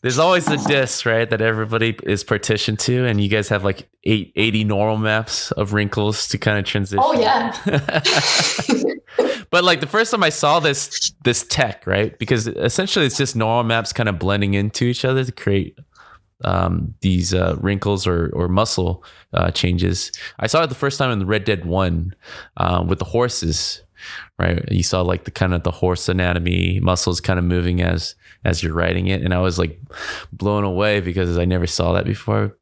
there's always the disk, right, that everybody is partitioned to, and you guys have like 80 normal maps of wrinkles to kind of transition. Oh yeah. But like the first time I saw this tech, right, because essentially it's just normal maps kind of blending into each other to create these wrinkles or muscle changes. I saw it the first time in the Red Dead 1 with the horses. Right, you saw like the kind of the horse anatomy muscles kind of moving as you're riding it, and I was like blown away because I never saw that before.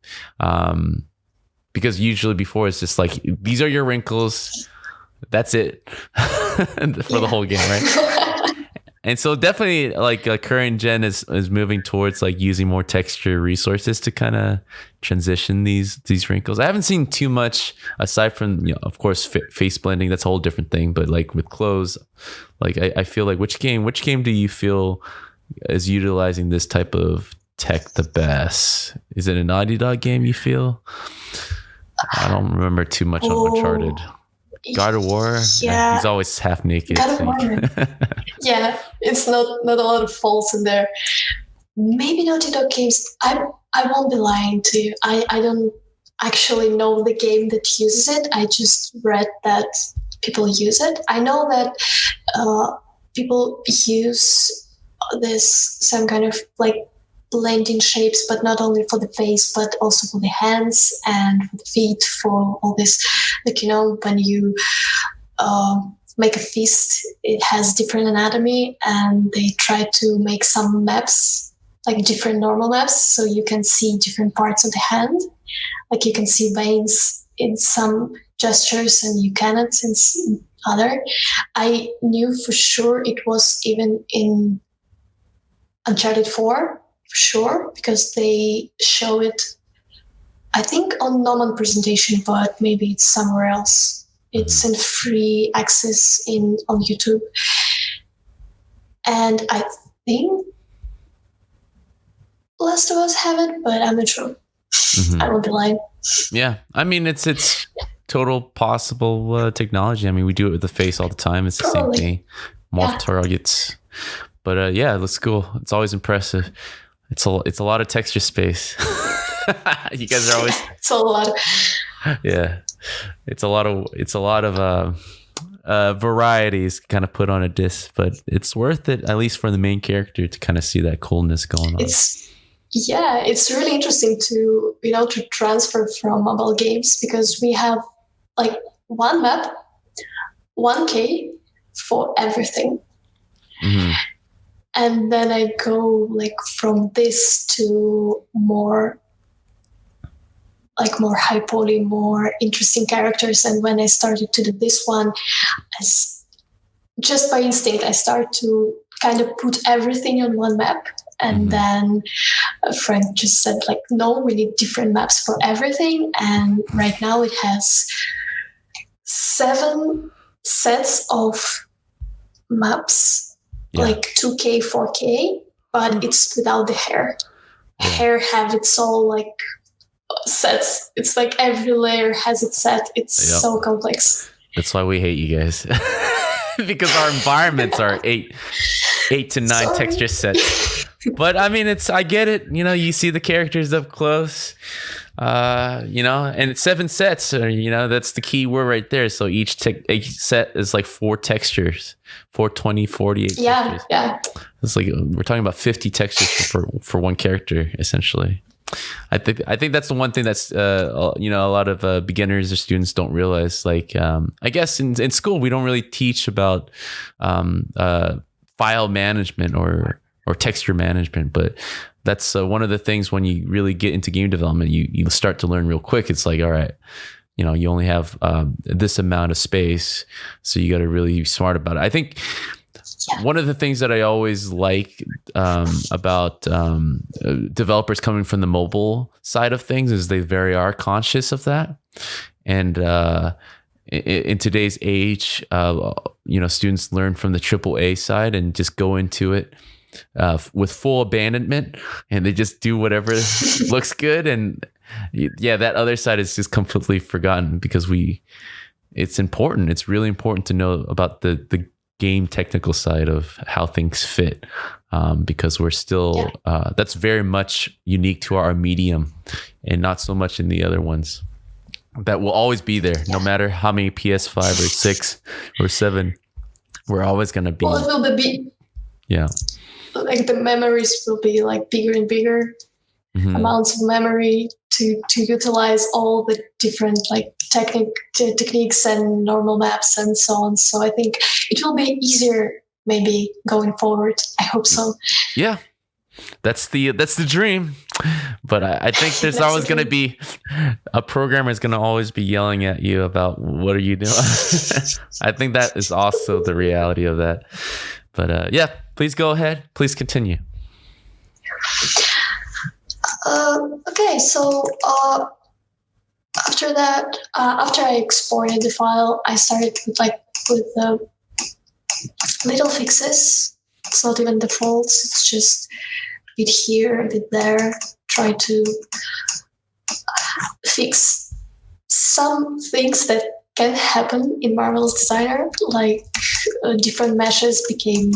Because usually before it's just like, these are your wrinkles, that's it for the whole game, right? And so definitely like current gen is moving towards like using more texture resources to kind of transition these wrinkles. I haven't seen too much aside from, of course, face blending. That's a whole different thing. But like with clothes, like I feel like which game do you feel is utilizing this type of tech the best? Is it a Naughty Dog game you feel? I don't remember too much on Uncharted. God of War, yeah, he's always half naked. God of War. Yeah, it's not a lot of faults in there. Maybe Naughty Dog games. I won't be lying to you. I don't actually know the game that uses it. I just read that people use it. I know that people use this some kind of like blending shapes, but not only for the face, but also for the hands and for the feet, for all this, like, when you make a fist, it has different anatomy, and they try to make some maps, like different normal maps, so you can see different parts of the hand. Like you can see veins in some gestures and you cannot in other. I knew for sure it was even in Uncharted 4, for sure, because they show it, I think, on Norman presentation, but maybe it's somewhere else. It's in free access on YouTube. And I think Last of Us have it, but I'm not sure. I won't be lying. Yeah, I mean, it's total possible technology. I mean, we do it with the face all the time. It's the same thing. morph targets. But yeah, that's cool. It's always impressive. It's a lot of texture space. You guys are always It's a lot. yeah. It's a lot of varieties kind of put on a disc, but it's worth it, at least for the main character, to kind of see that coolness going on. It's really interesting to transfer from mobile games, because we have like one map, 1K for everything. Mm-hmm. And then I go like from this to more high poly, more interesting characters. And when I started to do this one, just by instinct, I start to kind of put everything on one map. And then a friend just said, like, no, we need different maps for everything. And right now it has 7 sets of maps, like 2K, 4K, but it's without the hair. Hair have its all like sets. It's like every layer has its set. It's so complex. That's why we hate you guys. Because our environments are 8 to 9 texture sets. But I mean, I get it. You see the characters up close, and it's 7 sets. That's the key word right there. So each set is like 4 textures, 420, 48 textures. Yeah. It's like we're talking about 50 textures for one character, essentially. I think that's the one thing that's a lot of beginners or students don't realize. Like I guess in school we don't really teach about file management or texture management, but that's one of the things when you really get into game development, you start to learn real quick. It's like, all right, you only have this amount of space, so you got to really be smart about it. I think one of the things that I always like about developers coming from the mobile side of things is they are conscious of that. And in today's age, students learn from the AAA side and just go into it with full abandonment, and they just do whatever looks good. And that other side is just completely forgotten, because it's important. It's really important to know about the game technical side of how things fit, because we're still that's very much unique to our medium, and not so much in the other ones. That will always be there, no matter how many PS5 or 6 or 7. We're always going to be. Well, it will be. Yeah. Like the memories will be like bigger and bigger amounts of memory to utilize all the different like techniques and normal maps and so on. So I think it will be easier maybe going forward. I hope so. Yeah. That's the dream. But I think there's always going to be a programmer is going to always be yelling at you about what are you doing. I think that is also the reality of that. But please go ahead. Please continue. Okay, so after that, after I exported the file, I started with little fixes. It's not even the faults. It's just a bit here, a bit there. Try to fix some things that can happen in Marvel's Designer, like different meshes became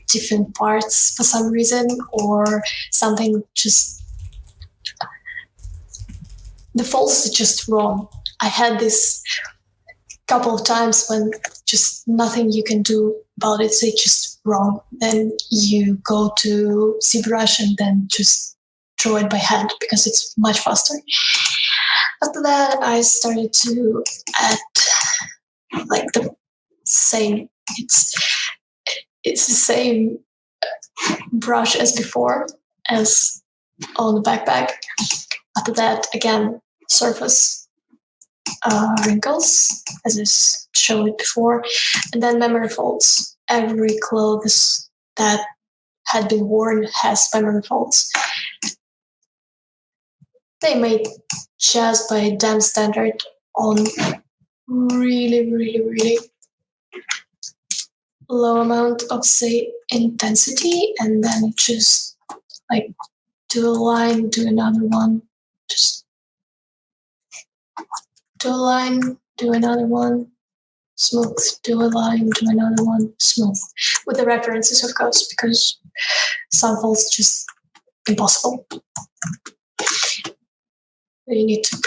different parts for some reason, or something just the faults are just wrong. I had this couple of times when just nothing you can do about it, so it's just wrong. Then you go to ZBrush and then just draw it by hand because it's much faster. After that, I started to add like the same. It's the same brush as before, as on the backpack. After that, again, surface wrinkles, as I showed it before, and then memory folds. Every clothes that had been worn has memory folds. They made just by damn standard on really, really, really low amount of, say, intensity, and then just like do a line, do another one, just do a line, do another one. smooth, do a line, do another one, smooth. With the references, of course, because some folds just impossible. You need to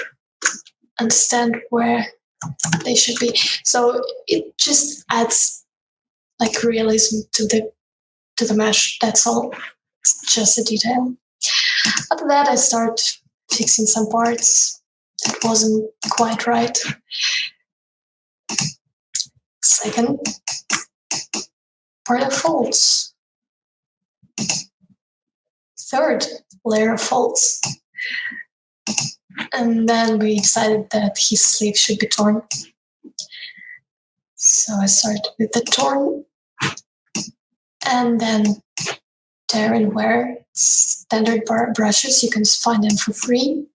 understand where they should be. So it just adds like realism to the mesh. That's all. It's just a detail. After that, I start fixing some parts that wasn't quite right. Second part of folds. Third layer of folds. And then we decided that his sleeve should be torn. So I started with the torn, and then tear and wear standard brushes. You can find them for free.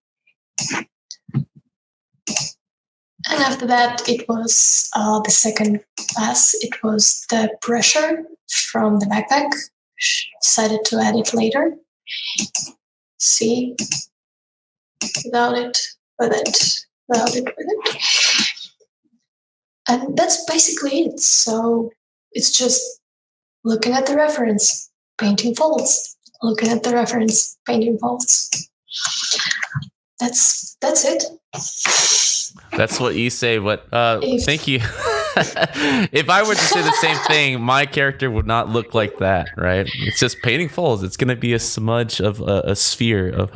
And after that, it was the second pass. It was the pressure from the backpack. Decided to add it later. See, without it, with it, without it, with it. And that's basically it. So it's just looking at the reference, painting folds. Looking at the reference, painting folds. That's it. That's what you say. But thank you. If I were to say the same thing, my character would not look like that, right? It's just painting folds. It's going to be a smudge of a sphere of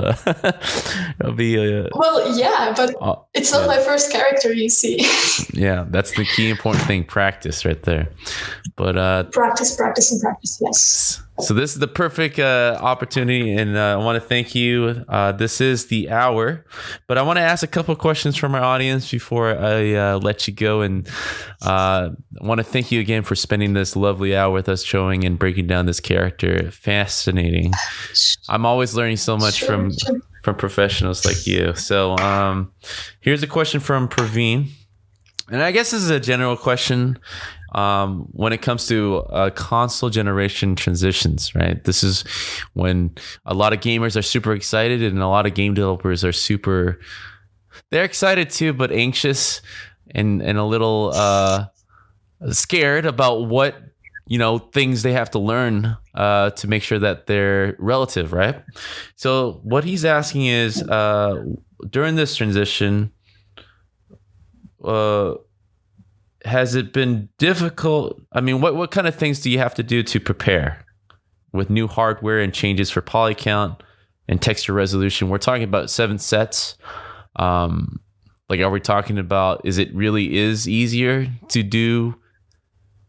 it'll be a. Well, yeah, but it's not my first character. You see. Yeah, that's the key important thing. Practice, right there. But practice, and practice. Yes. So this is the perfect opportunity, and I want to thank you. This is the hour, but I want to ask a couple of questions from our audience before I let you go. And I want to thank you again for spending this lovely hour with us, showing and breaking down this character. Fascinating. I'm always learning so much from professionals like you. So here's a question from Praveen, and I guess this is a general question. When it comes to console generation transitions, right? This is when a lot of gamers are super excited, and a lot of game developers are they're excited too, but anxious and a little scared about what, things they have to learn to make sure that they're relative, right? So what he's asking is, during this transition, has it been difficult? I mean, what kind of things do you have to do to prepare with new hardware and changes for poly count and texture resolution? We're talking about 7 sets. Are we talking about, is it really is easier to do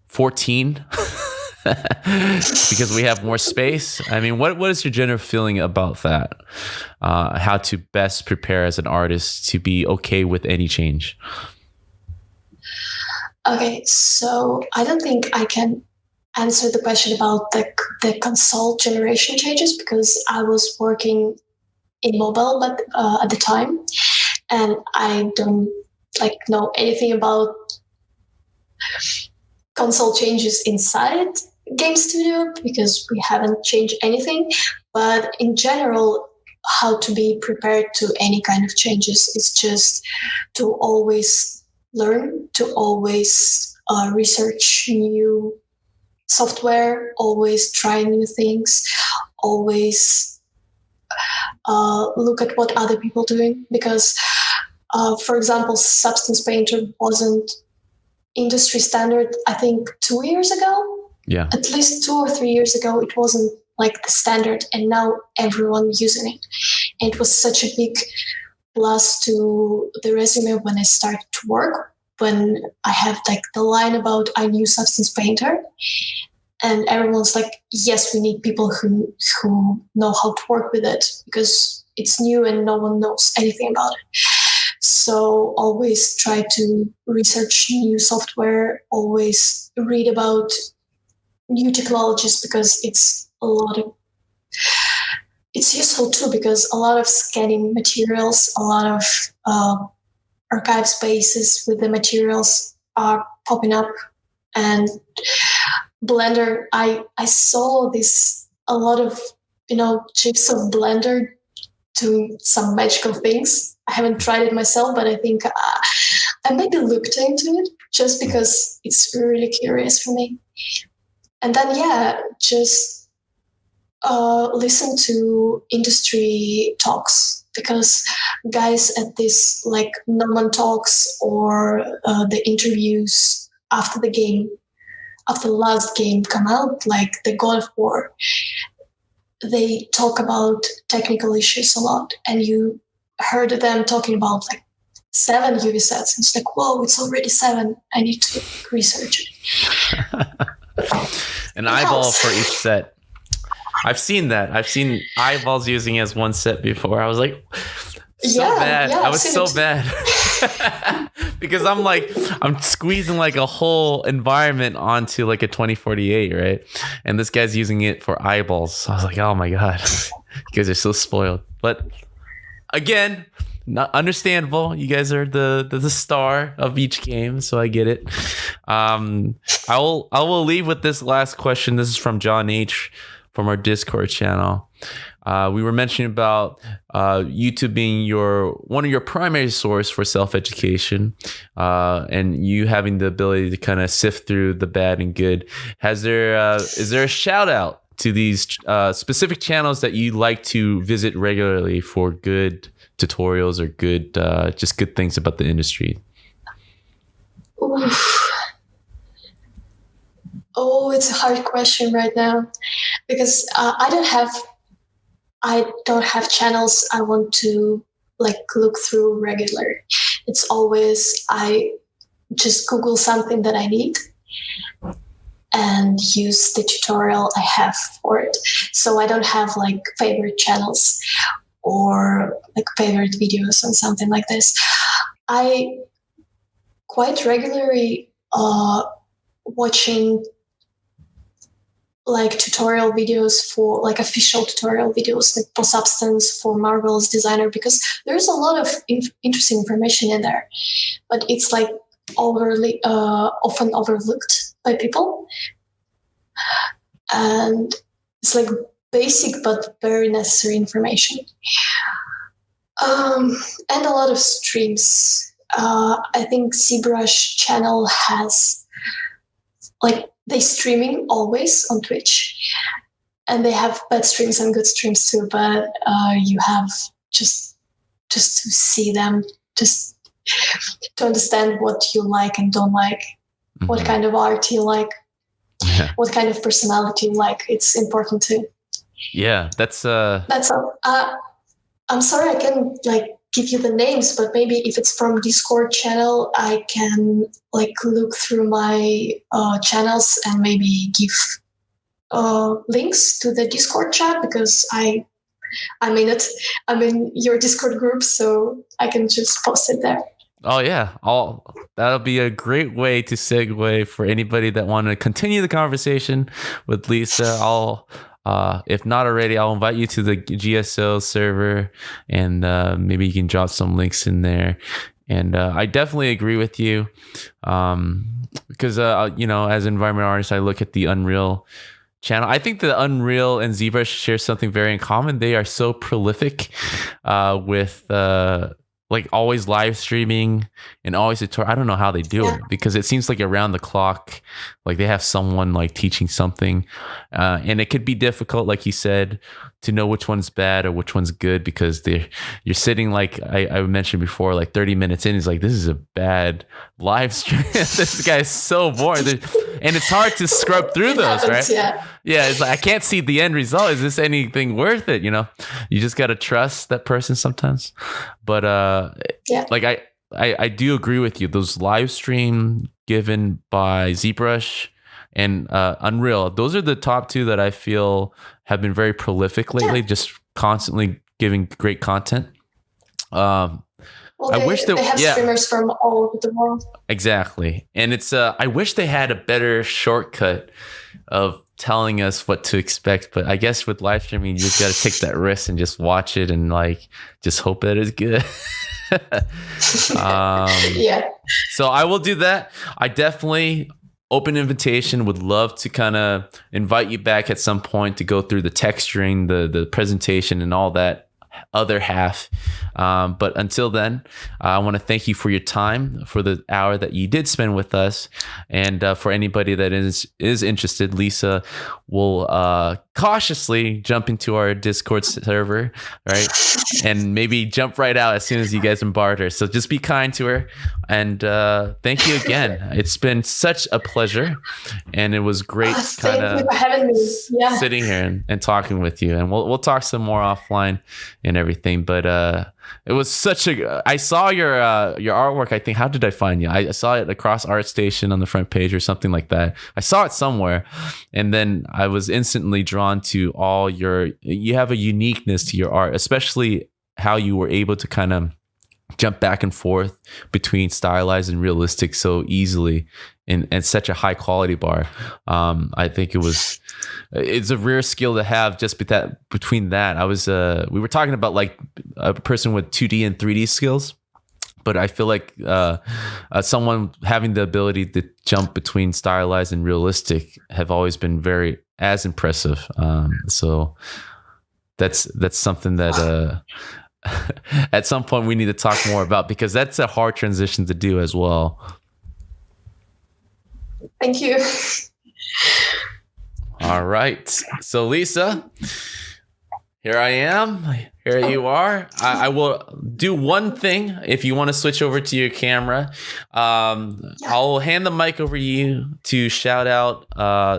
14 because we have more space? I mean, what is your general feeling about that? How to best prepare as an artist to be okay with any change? Okay, so I don't think I can answer the question about the console generation changes, because I was working in mobile but at the time, and I don't know anything about console changes inside Game Studio because we haven't changed anything. But in general, how to be prepared to any kind of changes is just to always learn, to always research new software, always try new things, always look at what other people are doing. Because, for example, Substance Painter wasn't industry standard, I think 2 years ago. Yeah. At least 2 or 3 years ago, it wasn't like the standard, and now everyone using it. And it was such a big plus to the resume when I started to work, when I have the line about I knew Substance Painter, and everyone's like, yes, we need people who know how to work with it because it's new and no one knows anything about it. So always try to research new software, always read about new technologies, because it's useful too, because a lot of scanning materials, a lot of archive spaces with the materials are popping up. And Blender, I saw a lot of chips of Blender doing some magical things. I haven't tried it myself, but I think I maybe looked into it just because it's really curious for me. And then, just listen to industry talks, because guys at this like Noman talks or the interviews after the last game come out, like the God of War, they talk about technical issues a lot, and you heard them talking about like 7 UV sets. It's like, whoa, it's already 7. I need to research it. An eyeball for each set. I've seen that. I've seen eyeballs using as one set before. I was like, bad. I was so bad. Because I'm squeezing like a whole environment onto like a 2048, right? And this guy's using it for eyeballs. I was like, oh my God, you guys are so spoiled. But again, not understandable. You guys are the star of each game, so I get it. I will leave with this last question. This is from John H. from our Discord channel. We were mentioning about YouTube being one of your primary source for self-education, and you having the ability to kind of sift through the bad and good. Is there a shout out to these specific channels that you like to visit regularly for good tutorials or good things about the industry? Oof. Oh, it's a hard question right now, because I don't have channels I want to like look through regularly. It's always I just Google something that I need and use the tutorial I have for it. So I don't have like favorite channels or like favorite videos on something like this. I quite regularly watching like tutorial videos for like official tutorial videos like for Substance, for Marvel's Designer, because there's a lot of interesting information in there, but it's like overly often overlooked by people, and it's like basic but very necessary information. And a lot of streams. I think ZBrush channel has like they streaming always on Twitch, and they have bad streams and good streams too. But you have just to see them, just to understand what you like and don't like, mm-hmm. what kind of art you like, what kind of personality you like. It's important too. Yeah, that's all. I'm sorry, I can like give you the names, but maybe if it's from Discord channel, I can like look through my channels and maybe give links to the Discord chat, because I'm in it. I'm in your Discord group, so I can just post it there. Oh yeah, that'll be a great way to segue for anybody that want to continue the conversation with Lisa. If not already, I'll invite you to the GSL server, and maybe you can drop some links in there. And I definitely agree with you, because as an environmental artist, I look at the Unreal channel. I think the Unreal and ZBrush share something very in common. They are so prolific with like always live streaming and always tutorial. I don't know how they do it, because it seems like around the clock, like they have someone like teaching something, and it could be difficult, like you said, to know which one's bad or which one's good, because you're sitting like I mentioned before, like 30 minutes in, is like, this is a bad live stream. This guy's so bored, and it's hard to scrub through those, right? Yeah, it's like, I can't see the end result. Is this anything worth it? You just got to trust that person sometimes. But like I do agree with you. Those live stream given by ZBrush and Unreal, those are the top two that I feel have been very prolific lately, just constantly giving great content. I wish they have streamers from all over the world. Exactly. And it's I wish they had a better shortcut of telling us what to expect, but I guess with live streaming, you just got to take that risk and just watch it and like just hope that it's good. So I will do that. I definitely open invitation, would love to kind of invite you back at some point to go through the texturing, the presentation and all that other half. But until then, I want to thank you for your time, for the hour that you did spend with us. And for anybody that is interested, Lisa will cautiously jump into our Discord server, right? And maybe jump right out as soon as you guys embark her. So just be kind to her. And thank you again. It's been such a pleasure. And it was great Thank you for having me. Yeah. Sitting here and talking with you. And we'll talk some more offline and everything. But it was such a. I saw your artwork. I think. How did I find you? I saw it across ArtStation on the front page or something like that. I saw it somewhere, and then I was instantly drawn to all your. You have a uniqueness to your art, especially how you were able to kind of jump back and forth between stylized and realistic so easily in such a high quality bar. I think it's a rare skill to have. Just between that, we were talking about like a person with 2D and 3D skills, but I feel like someone having the ability to jump between stylized and realistic have always been very as impressive. So that's something that at some point we need to talk more about, because that's a hard transition to do as well. Thank you. All right. So Lisa, here I am. Here you are. I will do one thing. If you want to switch over to your camera, I'll hand the mic over to you to shout out,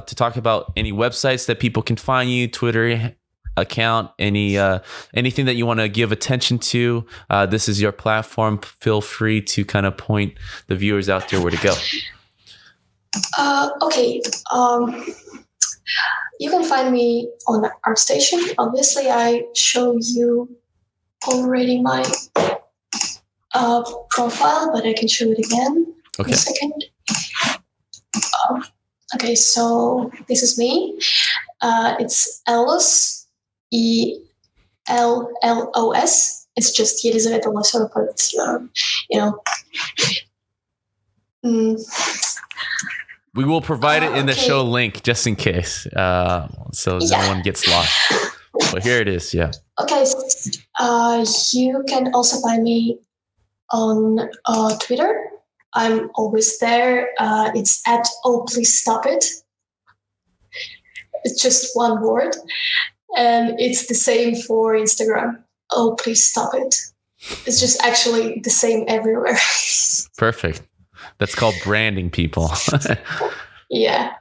to talk about any websites that people can find you, Twitter account, anything that you want to give attention to. This is your platform. Feel free to kind of point the viewers out there where to go. Okay. You can find me on ArtStation. Obviously, I show you already my profile, but I can show it again in a second. Okay, so this is me. It's Ellos, ELLOS. It's just Elizabeth Loseva, but We will provide it in the show link just in case, so no one gets lost. But here it is, yeah. Okay, you can also find me on Twitter. I'm always there. It's at please stop it. It's just one word. And it's the same for Instagram. Please stop it. It's just actually the same everywhere. Perfect. That's called branding, people. Yeah.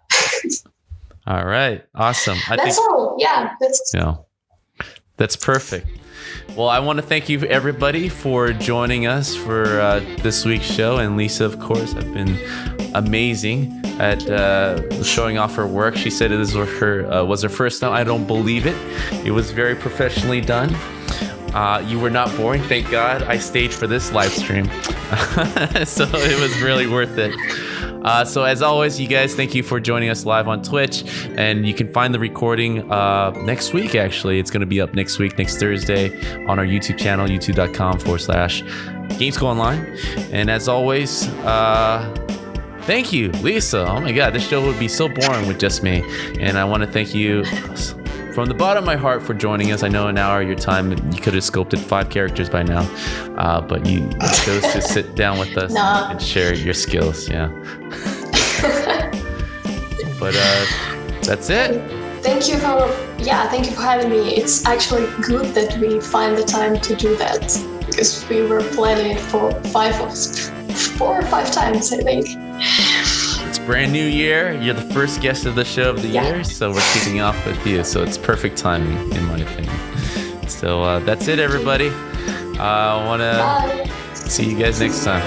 All right. Awesome. That's all. Yeah. That's perfect. Well, I want to thank you, everybody, for joining us for this week's show. And Lisa, of course, have been amazing at showing off her work. She said this was her first time. I don't believe it. It was very professionally done. You were not boring. Thank God I stayed for this live stream. So it was really worth it. So as always, you guys, thank you for joining us live on Twitch. And you can find the recording next week, actually. It's going to be up next week, next Thursday, on our YouTube channel, youtube.com/GamesCoOnline. And as always, thank you, Lisa. Oh my God, this show would be so boring with just me. And I want to thank you from the bottom of my heart for joining us. I know an hour of your time, you could have sculpted 5 characters by now, but you chose to sit down with us and share your skills. Yeah. But that's it. Thank you for having me. It's actually good that we find the time to do that, because we were planning it for 4 or 5 times, I think. Brand new year. You're the first guest of the show of the year, so we're kicking off with you. So it's perfect timing, in my opinion. So that's it, everybody. I want to see you guys next time.